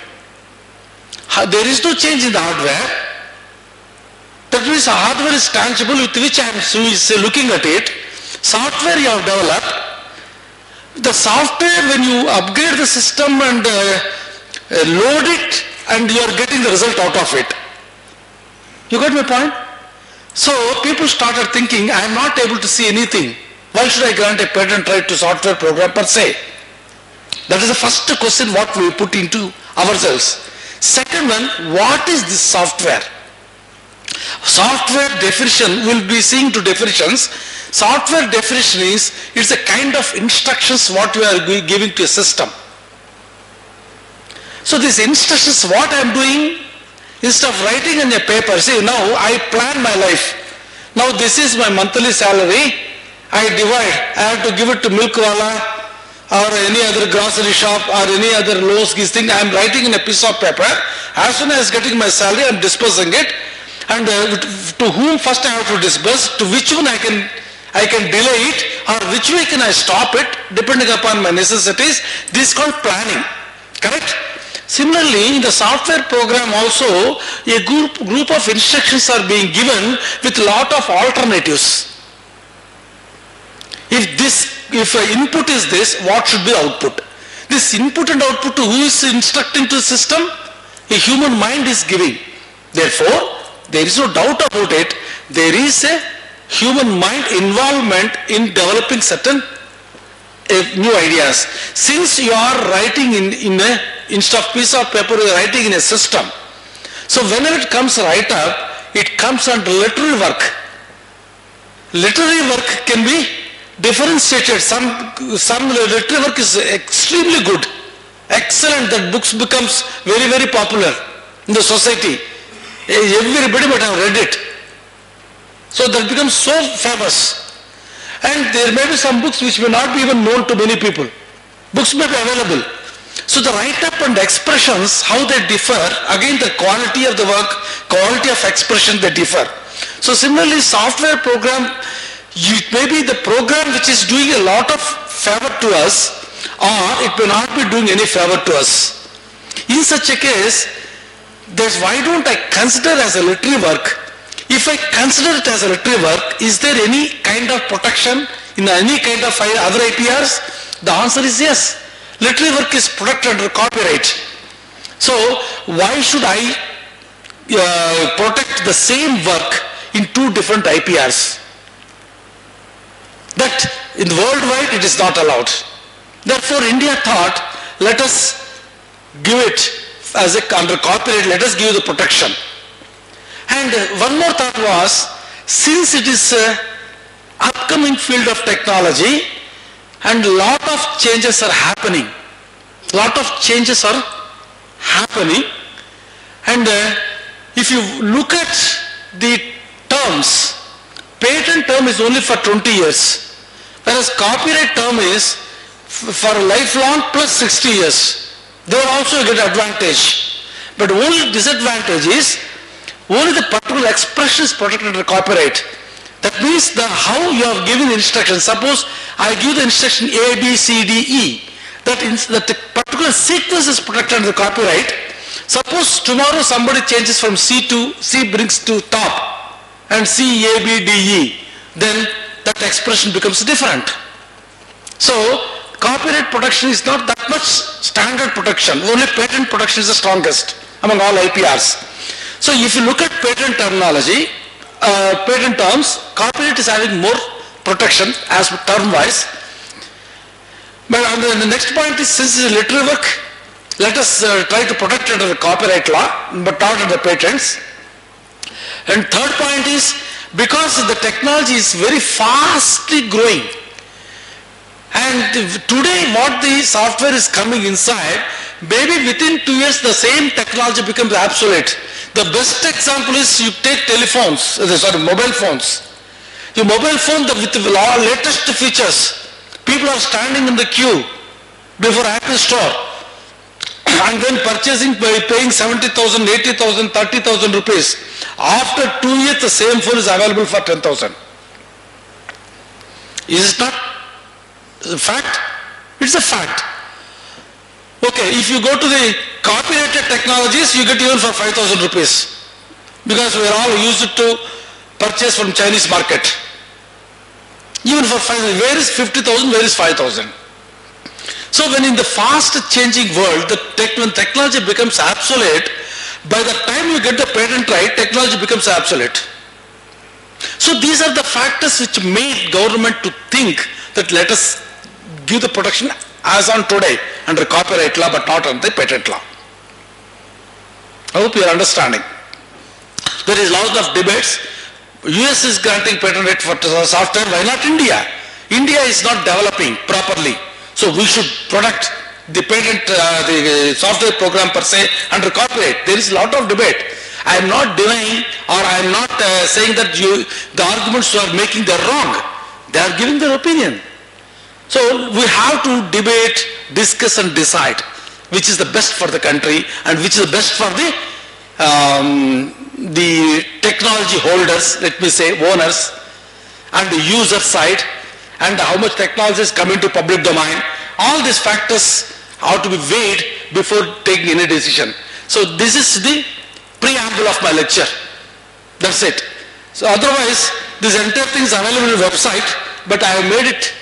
There is no change in the hardware. That means the hardware is tangible with which I am looking at it. Software you have developed. The software, when you upgrade the system and load it, and you are getting the result out of it. You got my point? So people started thinking, I am not able to see anything. Why should I grant a patent right to software program per se? That is the first question what we put into ourselves. Second one, what is this software? Software definition, we will be seeing two definitions. Software definition is, it's a kind of instructions what you are giving to a system. So these instructions, what I am doing, instead of writing in a paper, see now I plan my life. Now this is my monthly salary, I divide, I have to give it to Milkwala or any other grocery shop or any other Lowe's thing, I am writing in a piece of paper. As soon as getting my salary, I am dispersing it. And to whom first I have to disperse, to which one I can delay it, or which way can I stop it, depending upon my necessities. This is called planning. Correct? Similarly, in the software program also, a group of instructions are being given with a lot of alternatives. If input is this, what should be the output? This input and output, who is instructing to the system? A human mind is giving. Therefore, there is no doubt about it, there is a human mind involvement in developing certain new ideas. Since you are writing instead of piece of paper, you are writing in a system. So whenever it comes right up, it comes under literary work. Literary work can be differentiated. Some literary work is extremely good, excellent, that books becomes very, very popular in the society. Everybody might have read it. So that becomes so famous. And there may be some books which may not be even known to many people. Books may be available. So the write-up and expressions, how they differ, again the quality of the work, quality of expression, they differ. So similarly, software program, it may be the program which is doing a lot of favor to us, or it may not be doing any favor to us. In such a case, there's why don't I consider as a literary work? If I consider it as a literary work, is there any kind of protection in any kind of other IPRs? The answer is yes. Literary work is protected under copyright. So why should I protect the same work in two different IPRs? That in the worldwide it is not allowed. Therefore India thought, let us give it as under copyright, let us give the protection. And one more thought was, since it is an upcoming field of technology and lot of changes are happening, and if you look at the terms, patent term is only for 20 years, whereas copyright term is for lifelong plus 60 years. They will also get advantage. But only disadvantage is, only the particular expression is protected under copyright. That means how you have given instructions. Suppose I give the instruction A, B, C, D, E. That the particular sequence is protected under copyright. Suppose tomorrow somebody changes from C brings to top and C, A, B, D, E. Then that expression becomes different. So copyright protection is not that much standard protection. Only patent protection is the strongest among all IPRs. So if you look at patent terminology, patent terms, copyright is having more protection as term wise. But the next point is, since it is literary work, let us try to protect it under the copyright law, but not under patents. And third point is, because the technology is very fastly growing, and today what the software is coming inside, maybe within 2 years the same technology becomes obsolete. The best example is you take mobile phones. Your mobile phone with the latest features, people are standing in the queue before Apple Store and then purchasing by paying 70,000, 80,000, 30,000 rupees. After 2 years the same phone is available for 10,000. Is it not a fact? It's a fact. Okay, if you go to the copyrighted technologies, you get even for 5,000 rupees. Because we are all used to purchase from Chinese market. Even for 5,000, where is 50,000, where is 5,000? So when in the fast changing world, when technology becomes obsolete, by the time you get the patent right, technology becomes obsolete. So these are the factors which made government to think that let us give the protection as on today under copyright law but not under the patent law. I hope you are understanding. There is lots of debates. US is granting patent right for software, why not India? India is not developing properly. So we should protect the patent, the software program per se under copyright. There is a lot of debate. I am not denying or I am not saying that the arguments you are making, they are wrong. They are giving their opinion. So we have to debate, discuss and decide which is the best for the country and which is the best for the technology holders, let me say owners, and the user side, and how much technology is coming to public domain. All these factors have to be weighed before taking any decision. So this is the preamble of my lecture. That's it. So otherwise, this entire thing is available on the website, but I have made it,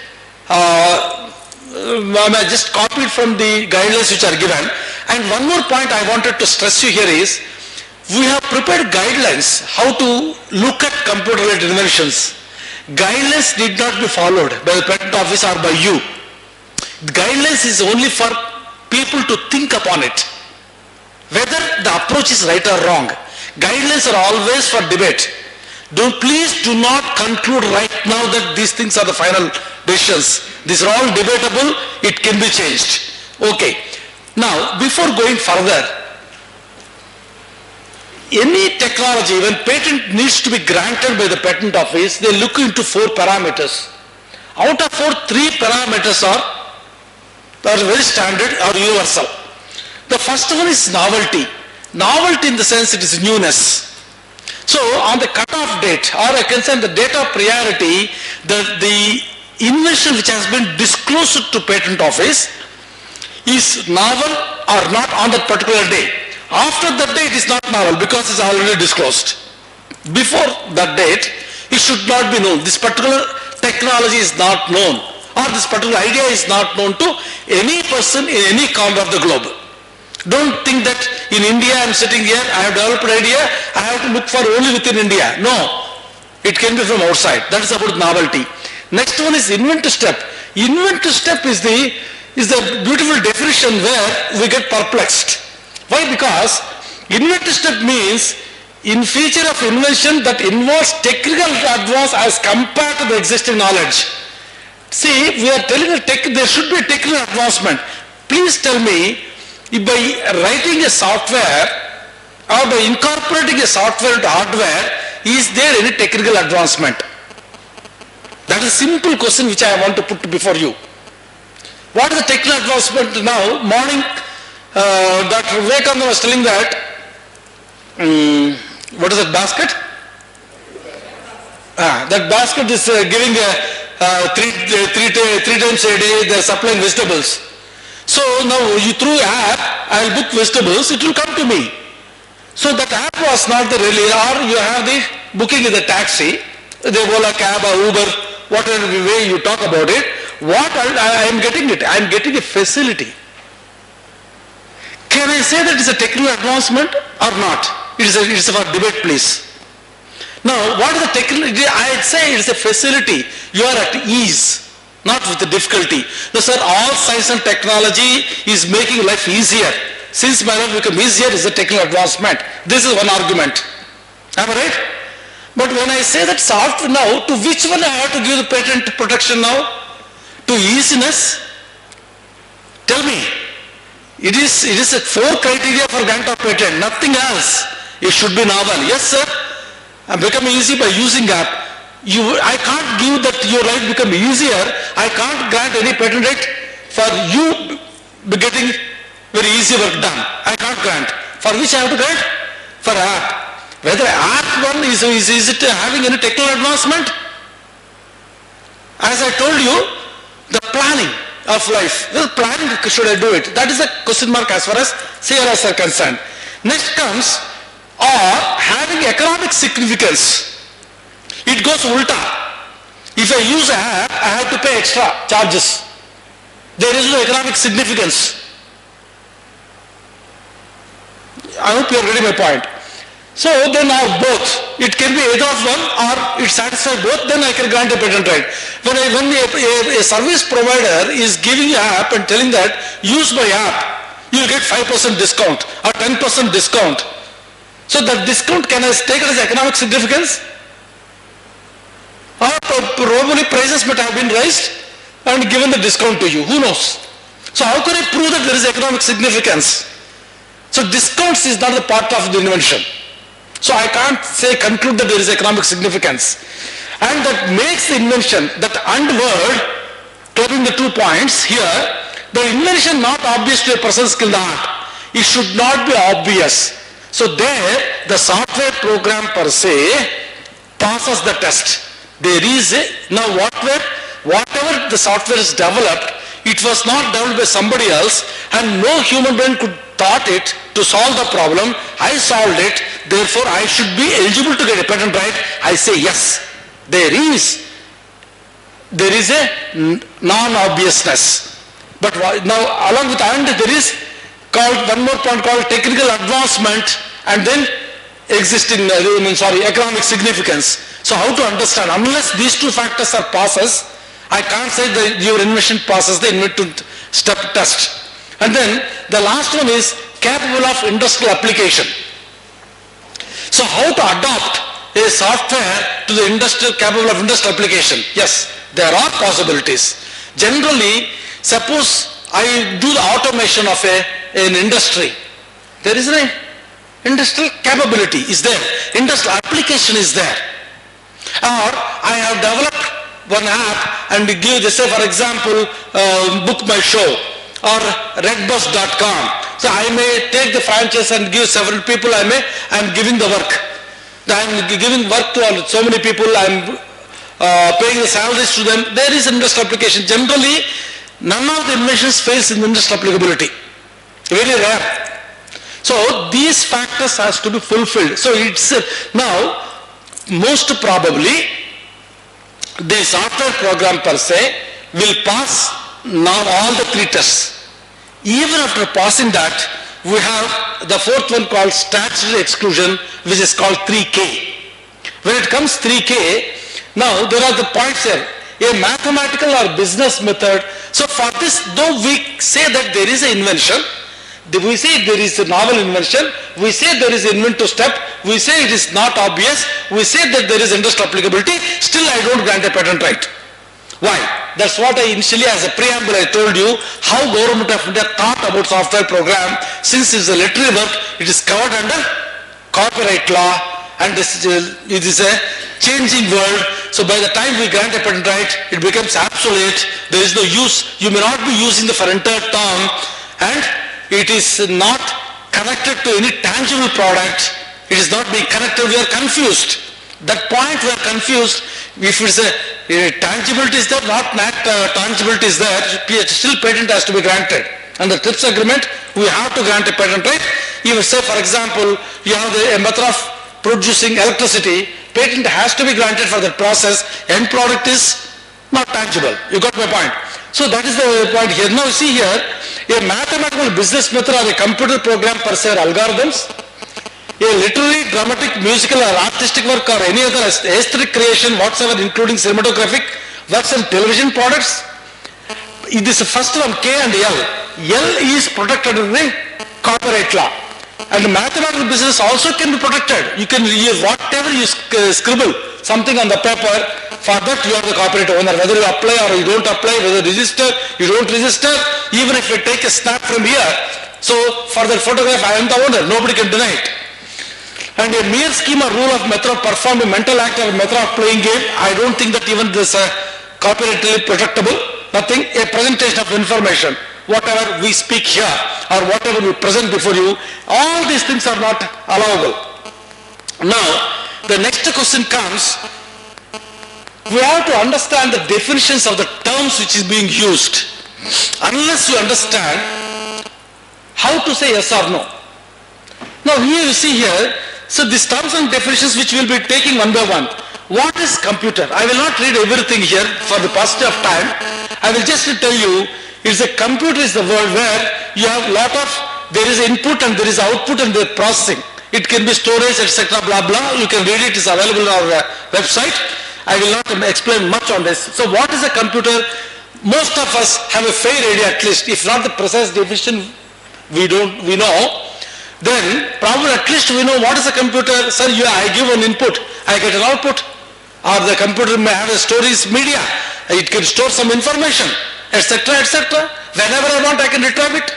I just copied from the guidelines which are given. And one more point I wanted to stress you here is, we have prepared guidelines how to look at computer-related inventions. Guidelines need not be followed by the patent office or by you. The guidelines is only for people to think upon it. whether the approach is right or wrong. Guidelines are always for debate. Please do not conclude right now that these things are the final decisions. These are all debatable, it can be changed. Okay. Now, before going further, any technology, when patent needs to be granted by the patent office, they look into 4 parameters. Out of 4, 3 parameters are very standard or universal. The first one is novelty. Novelty in the sense it is newness. So on the cutoff date, or I can say the date of priority, the invention which has been disclosed to patent office is novel or not on that particular day. After that date it is not novel because it is already disclosed. Before that date, it should not be known. This particular technology is not known, or this particular idea is not known to any person in any corner of the globe. Don't think that in India I am sitting here, I have developed an idea, I have to look for only within India. No, it can be from outside. That is about novelty. Next one is inventor step. Inventor step is the beautiful definition where we get perplexed. Why? Because inventor step means in feature of invention that involves technical advance as compared to the existing knowledge. See, we are telling there should be a technical advancement. Please tell me, if by writing a software or by incorporating a software into hardware, is there any technical advancement? That is a simple question which I want to put before you. What is the technical advancement now? Morning, Dr. Vivekananda was telling that, what is that basket? That basket is giving three times a day, they are supplying vegetables. So now you through app, I will book vegetables, it will come to me. So that app was not the really, or you have the booking in the taxi, the Ola cab or Uber, whatever way you talk about it. What I am getting it? I am getting a facility. Can I say that it is a technical advancement or not? It is for debate, please. Now, what is the technical? I would say it is a facility. You are at ease, not with the difficulty. No, sir, all science and technology is making life easier. Since my life become easier, is a technical advancement. This is one argument. Am I right? But when I say that software now, to which one I have to give the patent protection now? To easiness? Tell me. It is a 4 criteria for grant of patent, nothing else. It should be novel. Yes, sir. I'm becoming easy by using app. I can't give that your life become easier. I can't grant any patent right for you getting very easy work done. I can't grant. For which I have to grant? For app. Whether app one is it having any technical advancement? As I told you, the planning of life. Well, planning, should I do it? That is a question mark as far as CRS are concerned. Next comes, or having economic significance. It goes ulta. If I use an app, I have to pay extra charges. There is no economic significance. I hope you are getting my point. So then or both. It can be either of one or it satisfies both, then I can grant a patent right. When a service provider is giving an app and telling that use my app, you will get 5% discount or 10% discount. So that discount, can I take it as economic significance? Or probably prices might have been raised and given the discount to you. Who knows? So how can I prove that there is economic significance? So discounts is not the part of the invention. So I can't conclude that there is economic significance. And that makes the invention, that and word, clubbing the 2 points here, the invention not obvious to a person skilled in the art. It should not be obvious. So there, the software program per se passes the test. There is now whatever the software is developed, it was not developed by somebody else and no human brain could thought it to solve the problem. I solved it, therefore I should be eligible to get a patent right. I say yes. There is a non-obviousness. But now along with and there is called one more point called technical advancement and then economic significance. So how to understand? Unless these 2 factors are passes, I can't say that your invention passes the invention step test. And then the last one is capable of industrial application. So how to adopt a software to the industrial capable of industrial application? Yes, there are possibilities. Generally, suppose I do the automation of an industry. There is an industrial capability is there. Industrial application is there. Or I have developed one app and give, say for example, Book My Show or Redbus.com. So I may take the franchise and give several people. I am giving the work. I am giving work to so many people. I am paying the salaries to them. There is industrial application. Generally, none of the inventions fails in industrial applicability. Very rare. So these factors has to be fulfilled. So it's now most probably the software program per se will pass now all the three tests. Even after passing that, we have the fourth one called statutory exclusion, which is called 3K. When it comes 3K, now there are the points here. A mathematical or business method. So for this, though we say that there is an invention, we say there is a novel invention, we say there is inventive step, we say it is not obvious, we say that there is industrial applicability, still I don't grant a patent right. Why? That's what I initially, as a preamble, I told you how Government of India thought about software program. Since it's a literary work, it is covered under copyright law, and it is a changing world. So by the time we grant a patent right, it becomes obsolete. There is no use. You may not be using the for entire term, and it is not connected to any tangible product. It is not being connected. We are confused. That point we are confused. If it's a tangibility is there, not tangibility is there, still patent has to be granted. Under TRIPS agreement, we have to grant a patent right. Even say, for example, you have a method of producing electricity, patent has to be granted for that process. End product is not tangible. You got my point. So that is the point here. Now you see here, a mathematical business method or a computer program per se are algorithms. A literary, dramatic, musical or artistic work or any other aesthetic creation whatsoever, including cinematographic works and television products. It is the first one, K and L. L is protected under the copyright law. And the mathematical business also can be protected. You can use whatever you scribble, something on the paper, for that you are the copyright owner. Whether you apply or you don't apply, whether you register, you don't register, even if you take a snap from here. So for that photograph, I am the owner. Nobody can deny it. And a mere scheme or rule of method of performing mental act or method of playing game, I don't think that even this copyrightly protectable. Nothing. A presentation of information. Whatever we speak here or whatever we present before you, all these things are not allowable. Now, the next question comes, we have to understand the definitions of the terms which is being used. Unless you understand how to say yes or no. Now here you see here, so these terms and definitions which we will be taking one by one. What is computer? I will not read everything here for the paucity of time. I will just tell you, it's a computer is the word where you have lot of, there is input and there is output and there is processing. It can be storage, etc. blah blah. You can read it, it's available on our website. I will not explain much on this. So what is a computer? Most of us have a fair idea at least. If not the precise definition we know. Then probably at least we know what is a computer. Sir, I give an input, I get an output. Or the computer may have a storage media. It can store some information, etc., etc. Whenever I want, I can retrieve it.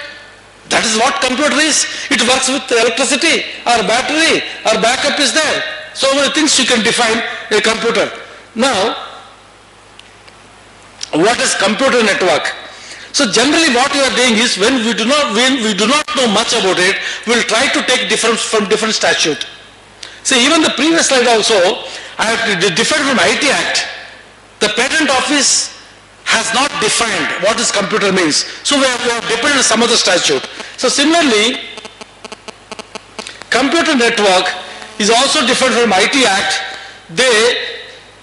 That is what computer is. It works with electricity or battery or backup is there. So many things you can define a computer. Now, what is computer network? So generally what we are doing is when we do not know much about it, we will try to take difference from different statute. See, even the previous slide also, I have defined from IT Act. The Patent Office has not defined what this computer means. So we have depended on some other statute. So similarly, computer network is also different from IT Act.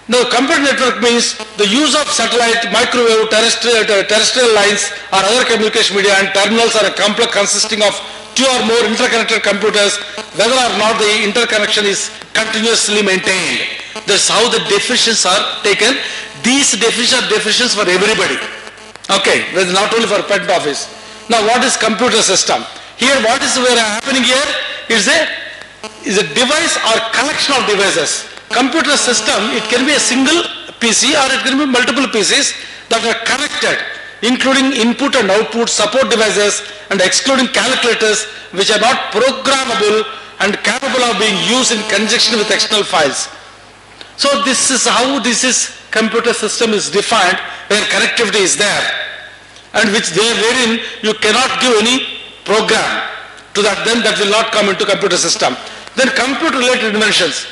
Now, computer network means the use of satellite, microwave, terrestrial lines or other communication media and terminals are a complex consisting of two or more interconnected computers, whether or not the interconnection is continuously maintained. That's how the definitions are taken. These definitions are definitions for everybody. Okay, not only for Patent Office. Now, what is computer system? Here what is happening here is a device or collection of devices. Computer system, it can be a single PC or it can be multiple PCs that are connected, including input and output support devices and excluding calculators which are not programmable and capable of being used in conjunction with external files. So this is how this computer system is defined, where connectivity is there, and wherein you cannot give any program to that, then that will not come into computer system. Then computer related inventions.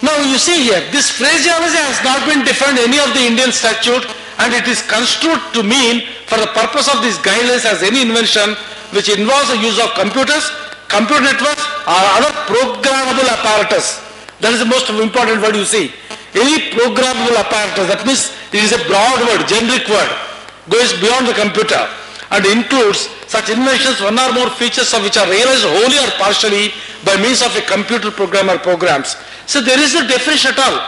Now you see here, this phraseology has not been defined in any of the Indian statute, and it is construed to mean for the purpose of these guidelines as any invention which involves the use of computers, computer networks or other programmable apparatus. That is the most important word you see. Any programmable apparatus, that means it is a broad word, generic word, goes beyond the computer and includes such inventions, one or more features of which are realized wholly or partially by means of a computer program or programs. So there is no definition at all.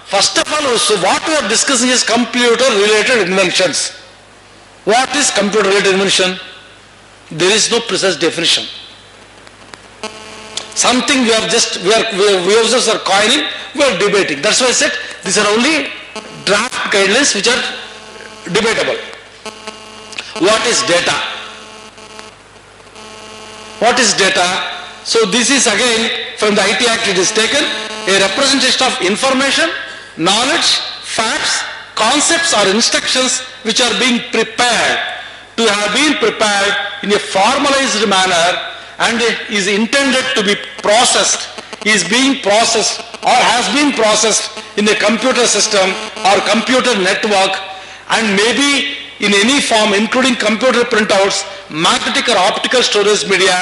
First of all, so what we are discussing is computer related inventions. What is computer related invention? There is no precise definition. Something we are just coining, we are debating. That's why I said these are only draft guidelines which are debatable. What is data? What is data? So this is again from the IT Act it is taken, a representation of information, knowledge, facts, concepts or instructions which are being prepared to have been prepared in a formalized manner and is intended to be processed, is being processed or has been processed in a computer system or computer network, and maybe in any form including computer printouts, magnetic or optical storage media,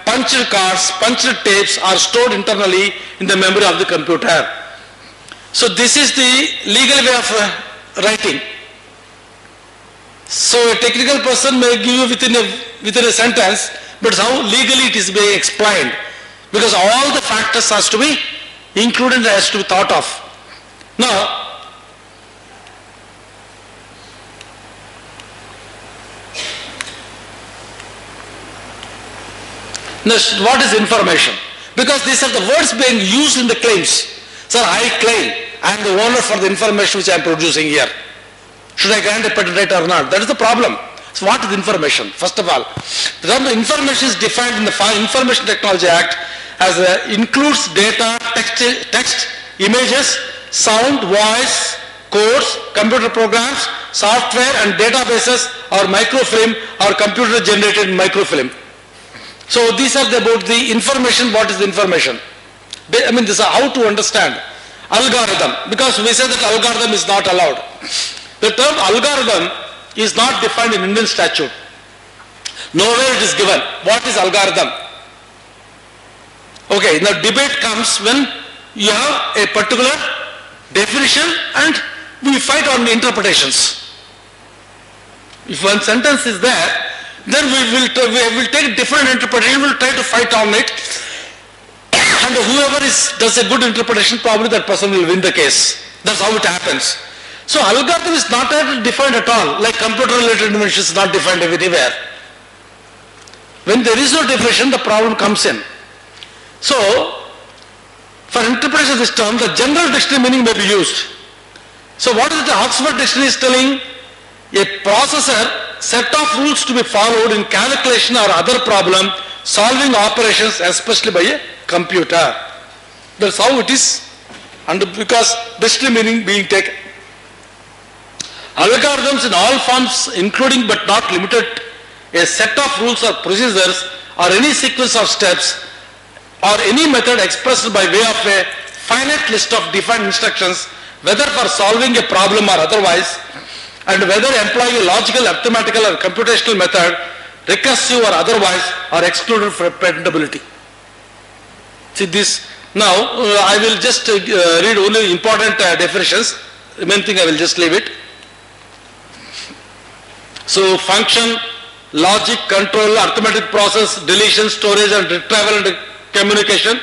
punched cards, punched tapes are stored internally in the memory of the computer. So this is the legal way of writing. So a technical person may give you within a sentence, but how legally it is being explained, because all the factors has to be included and has to be thought of. Now, what is information? Because these are the words being used in the claims. Sir, I claim I am the owner for the information which I am producing here. Should I grant a patent right or not? That is the problem. So what is information? First of all, the term information is defined in the Information Technology Act as includes data, text, images, sound, voice, codes, computer programs, software and databases or microfilm or computer generated microfilm. So these are about the information. What is the information? I mean, this is how to understand. Algorithm, because we say that algorithm is not allowed. The term algorithm is not defined in Indian statute. Nowhere it is given. What is algorithm? Okay, now debate comes when you have a particular definition and we fight on the interpretations. If one sentence is there, then we will take different interpretation, we will try to fight on it, and whoever does a good interpretation, probably that person will win the case. That's how it happens. So algorithm is not defined at all, like computer related invention is not defined anywhere. When there is no definition, the problem comes in. So, for interpretation of this term, the general dictionary meaning may be used. So what is the Oxford Dictionary is telling? A processor, set of rules to be followed in calculation or other problem solving operations, especially by a computer. That's how it is, and because dictionary meaning being taken. Algorithms in all forms, including but not limited, a set of rules or procedures or any sequence of steps or any method expressed by way of a finite list of defined instructions, whether for solving a problem or otherwise, and whether employing a logical, mathematical or computational method, recursive or otherwise, are excluded from patentability. See this, now I will just read only important definitions, the main thing I will just leave it. So function, logic, control, arithmetic process, deletion, storage and retrieval and communication,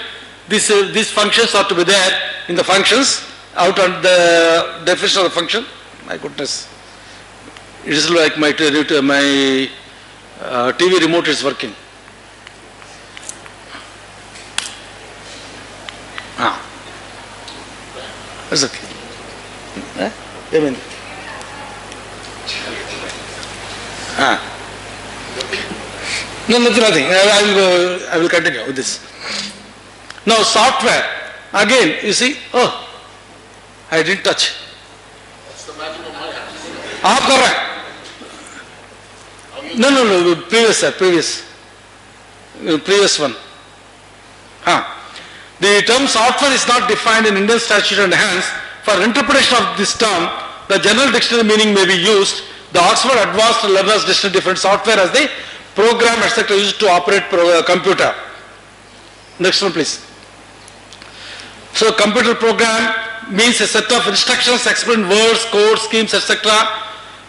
these functions are to be there in the functions, out on the definition of the function. My goodness, it is like my TV remote is working. That's okay. I mean, no, nothing. I will continue with this. Now software. Again, you see, oh, I didn't touch. What's the matter with my hands? आप कर रहे हैं? No, previous sir, previous one. The term software is not defined in Indian statute, and hence, for interpretation of this term, the general dictionary meaning may be used. The Oxford Advanced Learners Dictionary defines software as the program, etc., used to operate computer. Next one, please. So, computer program means a set of instructions, explain words, code, schemes, etc.,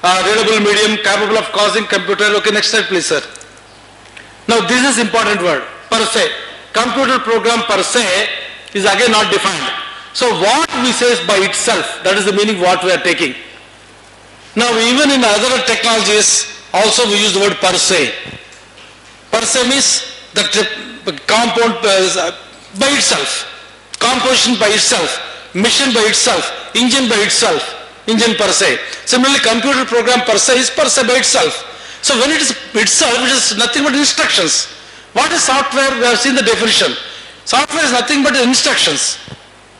readable medium capable of causing computer. Okay, next slide, please, sir. Now, this is important word, per se. Computer program per se is again not defined. So, what we say is by itself, that is the meaning what we are taking. Now, even in other technologies, also we use the word per se. Per se means that compound by itself, composition by itself, mission by itself, engine by itself, engine per se. Similarly, computer program per se is per se by itself. So when it is itself, it is nothing but instructions. What is software? We have seen the definition. Software is nothing but instructions.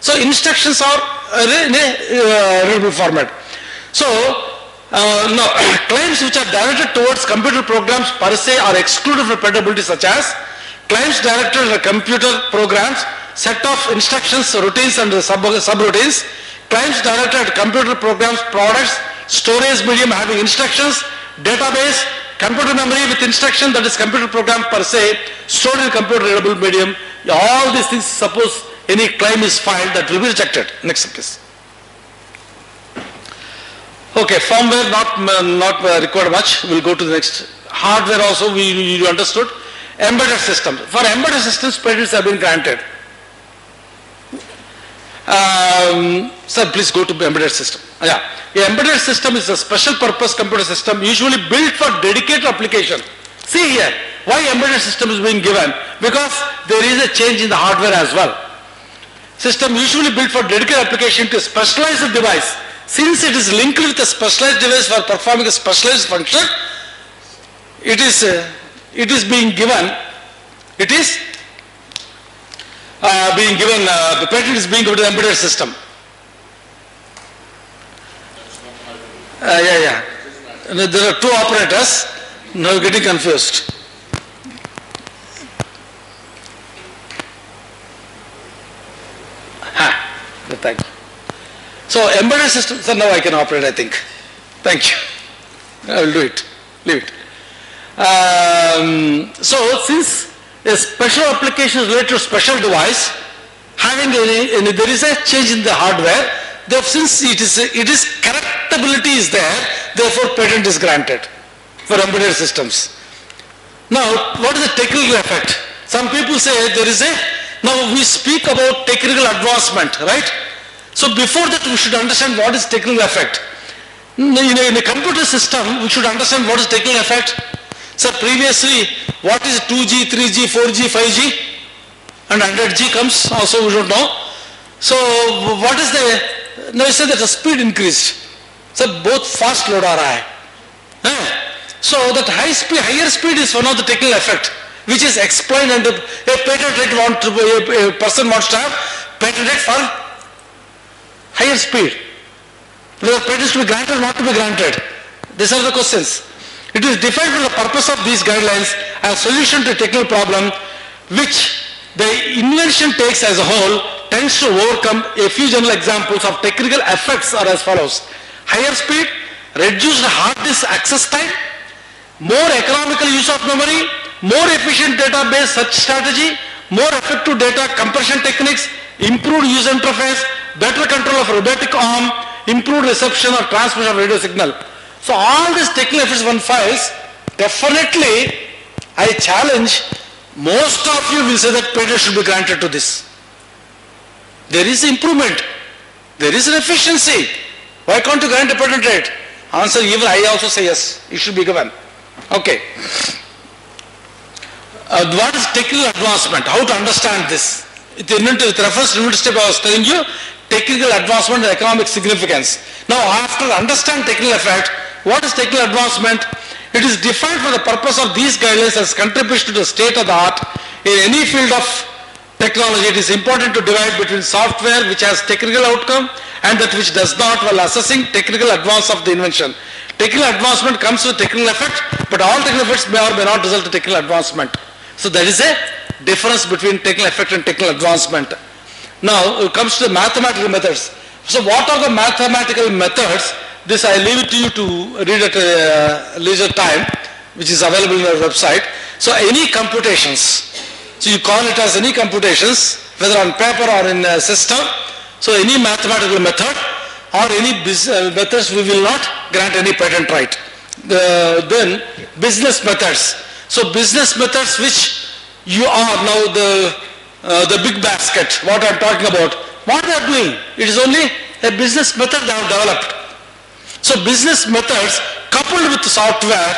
So instructions are in a readable format. So now claims which are directed towards computer programs per se are excluded from patentability, such as claims directed at computer programs, set of instructions, routines and subroutines, claims directed at computer programs, products, storage medium having instructions, database, computer memory with instruction, that is computer program per se, stored in computer readable medium. All these things, suppose any claim is filed, that will be rejected. Next please. Okay, firmware not required much. We'll go to the next. Hardware also you understood. Embedded system. For embedded systems, patents have been granted. Sir, please go to embedded system. Yeah. A embedded system is a special purpose computer system usually built for dedicated application. See here, why embedded system is being given? Because there is a change in the hardware as well. System usually built for dedicated application to a specialized device. Since it is linked with a specialized device for performing a specialized function, it is being given, the patent is being given to the embedded system. Yeah. There are two operators. Now you're getting confused. Thank you. So embedded system, so now I can operate, I think. Thank you. I will do it. Leave it. So since a special application is related to a special device, having there is a change in the hardware, since it is correctability is there, therefore patent is granted for embedded systems. Now, what is the technical effect? Some people say now we speak about technical advancement, right? So before that we should understand what is technical effect. In a computer system, we should understand what is technical effect. So previously, what is 2G, 3G, 4G, 5G and 100G comes, also we don't know. So what is now you say that the speed increased. So both fast load are high. So that higher speed is one of the technical effect which is explained, and a patent rate a person wants to have patent rate for higher speed. Whether patents to be granted or not to be granted. These are the questions. It is defined for the purpose of these guidelines as solution to a technical problem which the invention takes as a whole tends to overcome. A few general examples of technical effects are as follows. Higher speed, reduced hard disk access time, more economical use of memory, more efficient database search strategy, more effective data compression techniques, improved user interface, better control of robotic arm, improved reception or transmission of radio signal. So all these technical effects one files, definitely I challenge, most of you will say that patent should be granted to this. There is improvement. There is an efficiency. Why can't you grant a patent rate? Answer, even I also say yes, it should be given. Okay. What is technical advancement? How to understand this? with reference to inventive step I was telling you, technical advancement and economic significance. Now after understand technical effect, what is technical advancement? It is defined for the purpose of these guidelines as contribution to the state of the art in any field of technology. It is important to divide between software which has technical outcome and that which does not while assessing technical advance of the invention. Technical advancement comes with technical effect, but all technical effects may or may not result in technical advancement. So there is a difference between technical effect and technical advancement. Now it comes to the mathematical methods. So what are the mathematical methods? This I leave it to you to read at leisure time, which is available in our website. So any computations, so you call it as any computations, whether on paper or in a system. So any mathematical method or any methods we will not grant any patent right. Then business methods. So business methods which you are now the big basket, what I am talking about. What they are doing? It is only a business method they have developed. So business methods coupled with software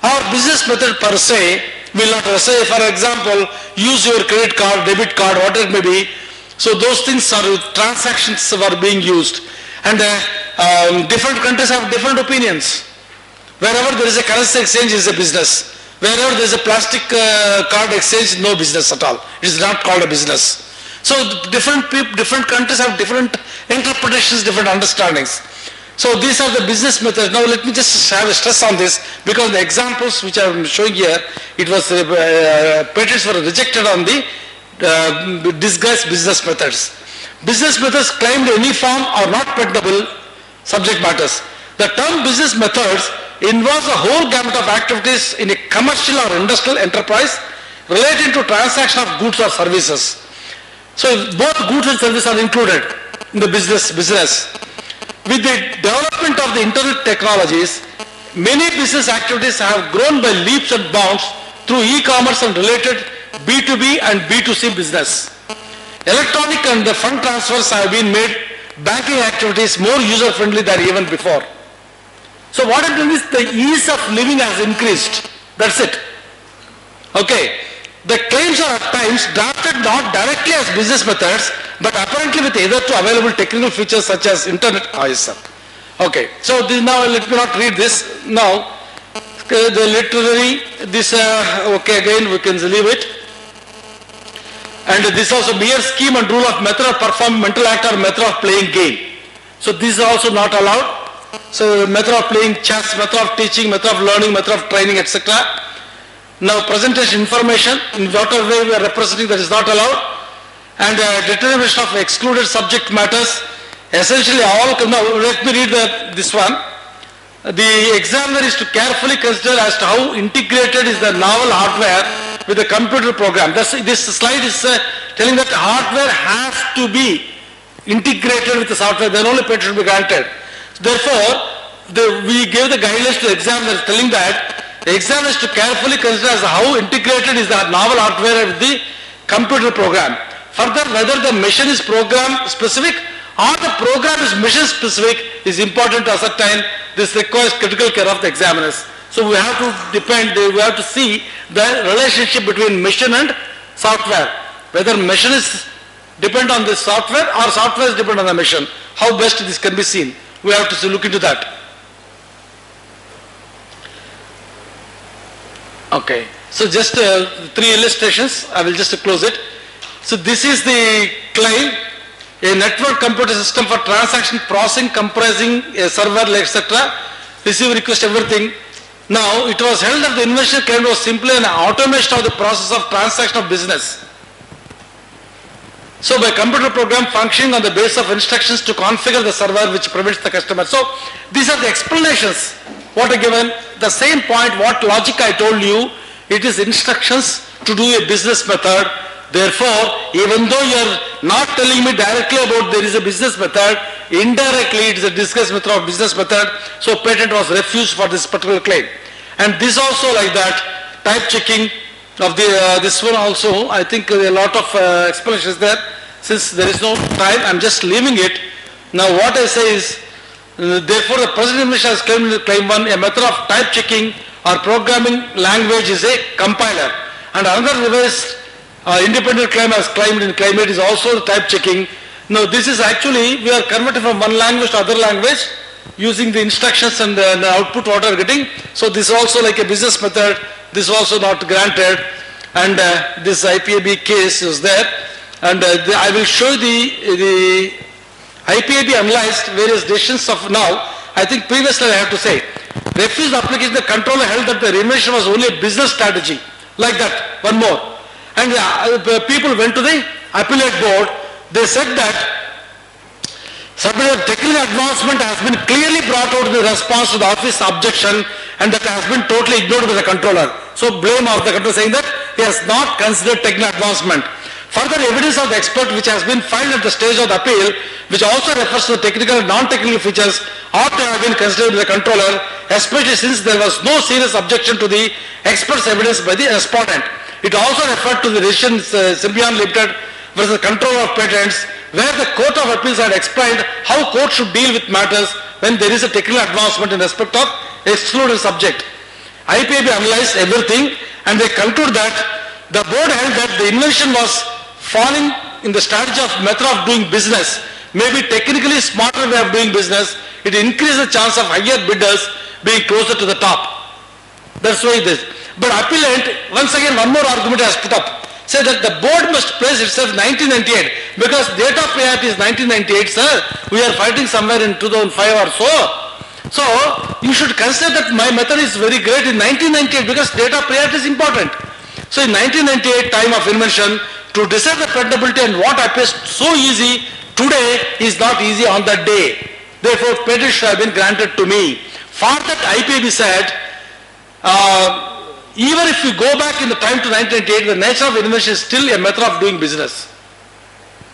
or business method per se will not say, for example, use your credit card, debit card, whatever it may be. So those things are transactions are being used. And different countries have different opinions. Wherever there is a currency exchange is a business. Wherever there is a plastic card exchange, no business at all. It is not called a business. So different countries have different interpretations, different understandings. So these are the business methods. Now let me just have a stress on this because the examples which I am showing here, it was patents were rejected on the disguised business methods. Business methods claimed in any form are not patentable subject matters. The term business methods involves a whole gamut of activities in a commercial or industrial enterprise relating to transaction of goods or services. So both goods and services are included in the business. With the development of the internet technologies, many business activities have grown by leaps and bounds through e-commerce and related B2B and B2C business. Electronic and the fund transfers have been made banking activities more user-friendly than even before. So what it means is the ease of living has increased. That's it. Okay. The claims are at times drafted not directly as business methods, but apparently with either two available technical features such as internet ISM. Okay. So this now let me not read this. Now the literary, this okay, again we can leave it. And this also mere scheme and rule of method of performing mental act or method of playing game. So this is also not allowed. So method of playing chess, method of teaching, method of learning, method of training, etc. Now presentation information, in whatever way we are representing, that is not allowed. And determination of excluded subject matters, essentially all, now let me read this one. The examiner is to carefully consider as to how integrated is the novel hardware with the computer program. This slide is telling that hardware has to be integrated with the software, then only patent should be granted. Therefore, we gave the guidelines to the examiner telling that the examiner is to carefully consider as how integrated is the novel hardware with the computer program. Further, whether the machine is program specific or the program is mission specific is important to ascertain. This requires critical care of the examiners. So we have to see the relationship between mission and software. Whether mission is depend on the software or software is depend on the mission. How best this can be seen. We have to look into that. Okay. So just 3 illustrations. I will just close it. So this is the claim. A network computer system for transaction processing comprising a server, etc. Receive, request, everything. Now it was held that the invention claim was simply an automation of the process of transaction of business. So by computer program functioning on the basis of instructions to configure the server which prevents the customer. So these are the explanations what are given. The same point what logic I told you, it is instructions to do a business method. Therefore, even though you are not telling me directly about there is a business method, indirectly it is a disguised method of business method. So patent was refused for this particular claim. And this also like that, type checking of the this one also, I think a lot of explanations there. Since there is no time, I am just leaving it. Now what I say is, therefore the present invention has claimed in claim 1, a method of type checking or programming language is a compiler. And another revised Independent claim as claimed in claimant is also type checking. Now this is actually, we are converting from one language to other language using the instructions and the output what we are getting. So this is also like a business method. This is also not granted. And this IPAB case is there. And I will show the IPAB analyzed various decisions of now. I think previously I have to say, refused application, the controller held that the remuneration was only a business strategy. Like that, one more. And people went to the appellate board. They said that submitted technical advancement has been clearly brought out in the response to the office objection and that has been totally ignored by the controller. So blame of the controller saying that he has not considered technical advancement. Further evidence of the expert which has been filed at the stage of the appeal, which also refers to the technical and non-technical features, ought to have been considered by the controller, especially since there was no serious objection to the expert's evidence by the respondent. It also referred to the decision Symbion Limited versus Controller of Patents, where the Court of Appeals had explained how court should deal with matters when there is a technical advancement in respect of excluded subject. IPAB analyzed everything and they conclude that the board held that the invention was falling in the strategy of method of doing business, maybe technically smarter way of doing business. It increased the chance of higher bidders being closer to the top. That's why it is. But appellant, once again, one more argument has put up. Say that the board must place itself 1998 because date of priority is 1998, sir. We are fighting somewhere in 2005 or so. So you should consider that my method is very great in 1998 because date of priority is important. So in 1998 time of invention, to decide the patentability and what appears so easy today is not easy on that day. Therefore, patent should have been granted to me. For that IPAB said, even if you go back in the time to 1998, the nature of invention is still a method of doing business.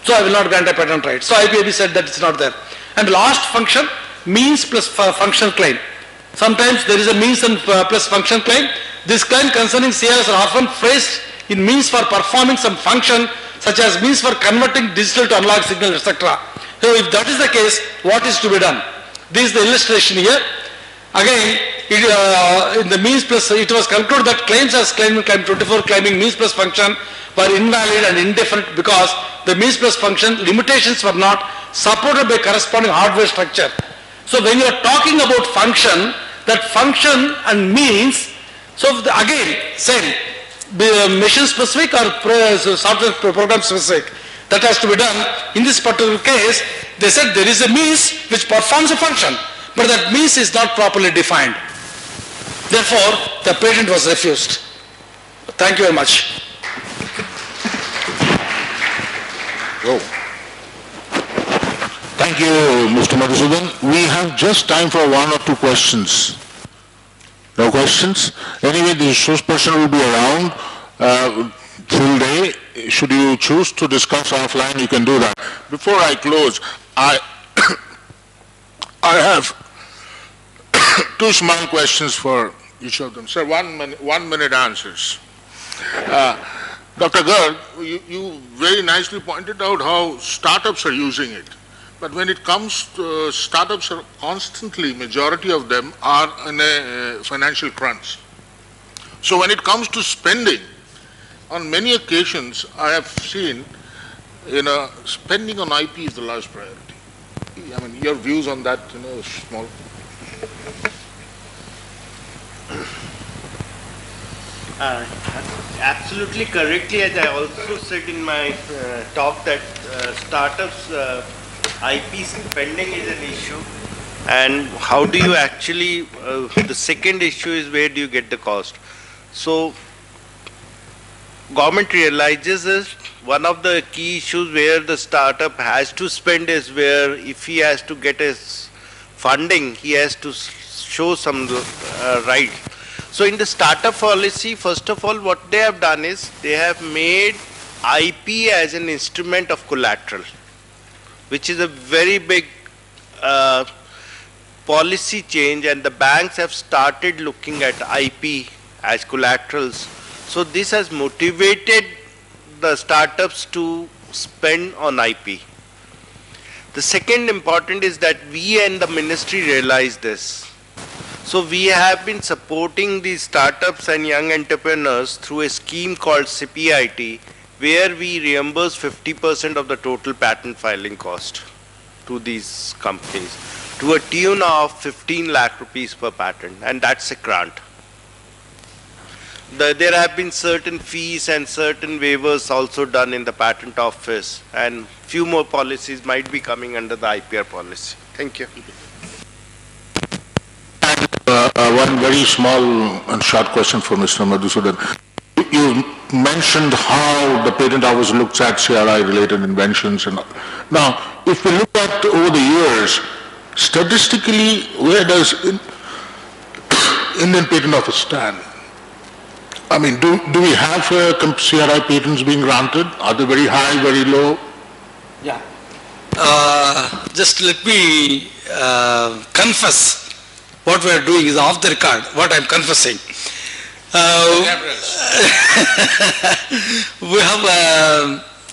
So I will not grant a patent right. So IPAB said that it's not there. And last function, means plus function claim. Sometimes there is a means and plus function claim. This claim concerning CRS are often phrased in means for performing some function such as means for converting digital to analog signal, etc. So if that is the case, what is to be done? This is the illustration here. Again, in the means plus, it was concluded that claims as claim 24 claiming means plus function were invalid and indefinite because the means plus function limitations were not supported by corresponding hardware structure. So when you are talking about function, that function and means, so again, same, machine specific or software program specific, that has to be done. In this particular case, they said there is a means which performs a function, but that means is not properly defined. Therefore, the patent was refused. Thank you very much. Oh. Thank you, Mr. Madhusudan. We have just time for one or two questions. No questions? Anyway, the resource person will be around full day. Should you choose to discuss offline, you can do that. Before I close, I have two small questions for each of them. Sir, 1 minute answers. Dr. Garg, you very nicely pointed out how startups are using it. But when it comes to startups are constantly, majority of them are in a financial crunch. So when it comes to spending, on many occasions I have seen, spending on IP is the last priority. I mean, your views on that, small. Absolutely correctly, as I also said in my talk that startups IP spending is an issue, and how do you actually, the second issue is where do you get the cost. So government realizes this. One of the key issues where the startup has to spend is where if he has to get his funding, he has to show some right. So in the startup policy, first of all, what they have done is they have made IP as an instrument of collateral, which is a very big policy change, and the banks have started looking at IP as collaterals. So this has motivated the startups to spend on IP. The second important is that we and the ministry realize this. So we have been supporting these startups and young entrepreneurs through a scheme called CPIT, where we reimburse 50% of the total patent filing cost to these companies to a tune of 15 lakh rupees per patent, and that's a grant. There have been certain fees and certain waivers also done in the patent office, and few more policies might be coming under the IPR policy. Thank you. One very small and short question for Mr. Madhusudan. You mentioned how the patent office looks at CRI-related inventions. And now, if we look at over the years, statistically, where does Indian Patent Office stand? I mean, do we have CRI patents being granted? Are they very high, very low? Yeah. Just let me confess what we are doing is off the record, what I am confessing. We have,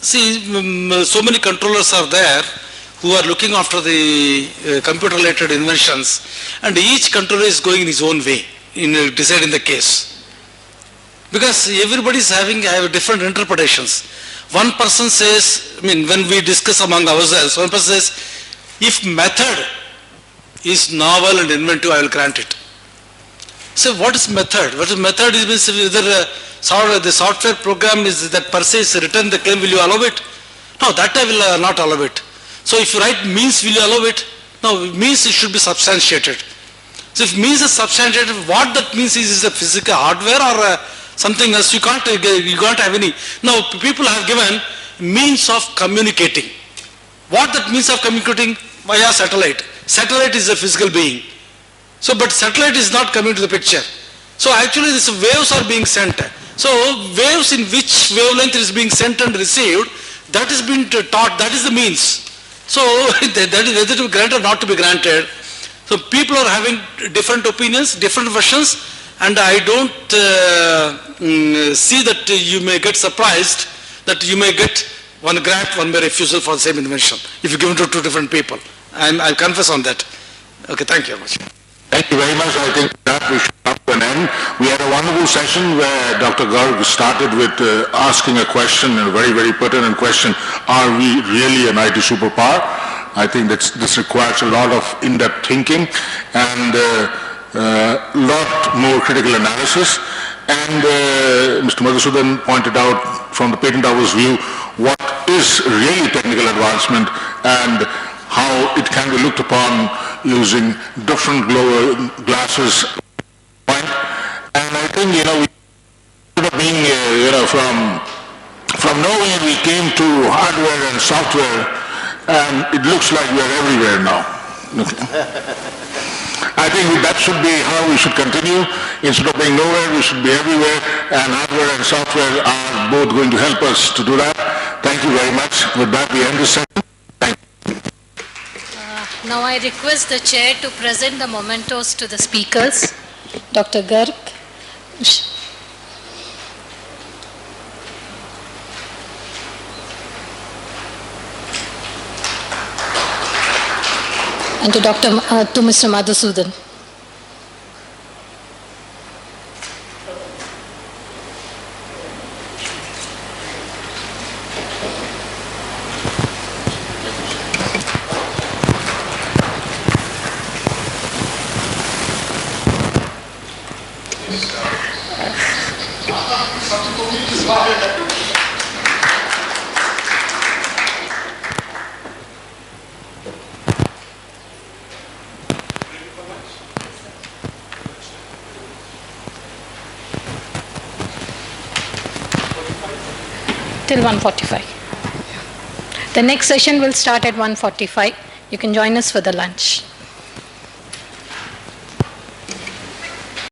so many controllers are there who are looking after the computer-related inventions, and each controller is going in his own way in deciding the case. Because everybody is having different interpretations. One person says, when we discuss among ourselves, one person says, if method is novel and inventive, I will grant it. So what is method? What is method? It means whether the software program is that per se is written the claim, will you allow it? No, that I will not allow it. So if you write means, will you allow it? No, means it should be substantiated. So if means is substantiated, what that means is a physical hardware or something else. You can't have any. Now people have given means of communicating. What that means of communicating? Via satellite. Satellite is a physical being. So, but satellite is not coming to the picture. So actually these waves are being sent. So waves in which wavelength is being sent and received, that is being taught, that is the means. So that is whether to be granted or not to be granted. So people are having different opinions, different versions, and I don't see that you may get surprised that you may get one grant, one may refusal for the same invention if you give it to two different people. I confess on that. Okay, thank you very much. Thank you very much. I think that we should come to an end. We had a wonderful session where Dr. Garg started with asking a question, a very, very pertinent question. Are we really an IT superpower? I think that this requires a lot of in-depth thinking and a lot more critical analysis. And Mr. Madhusudan pointed out from the patent office view what is really technical advancement and how it can be looked upon using different glasses. And I think, being, from nowhere we came to hardware and software, and it looks like we are everywhere now. Okay. I think that should be how we should continue. Instead of being nowhere, we should be everywhere, and hardware and software are both going to help us to do that. Thank you very much. With that, we end this session. Now I request the chair to present the mementos to the speakers. Dr. Garg. And to Mr. Madhusudan. Till 1:45. The next session will start at 1:45. You can join us for the lunch.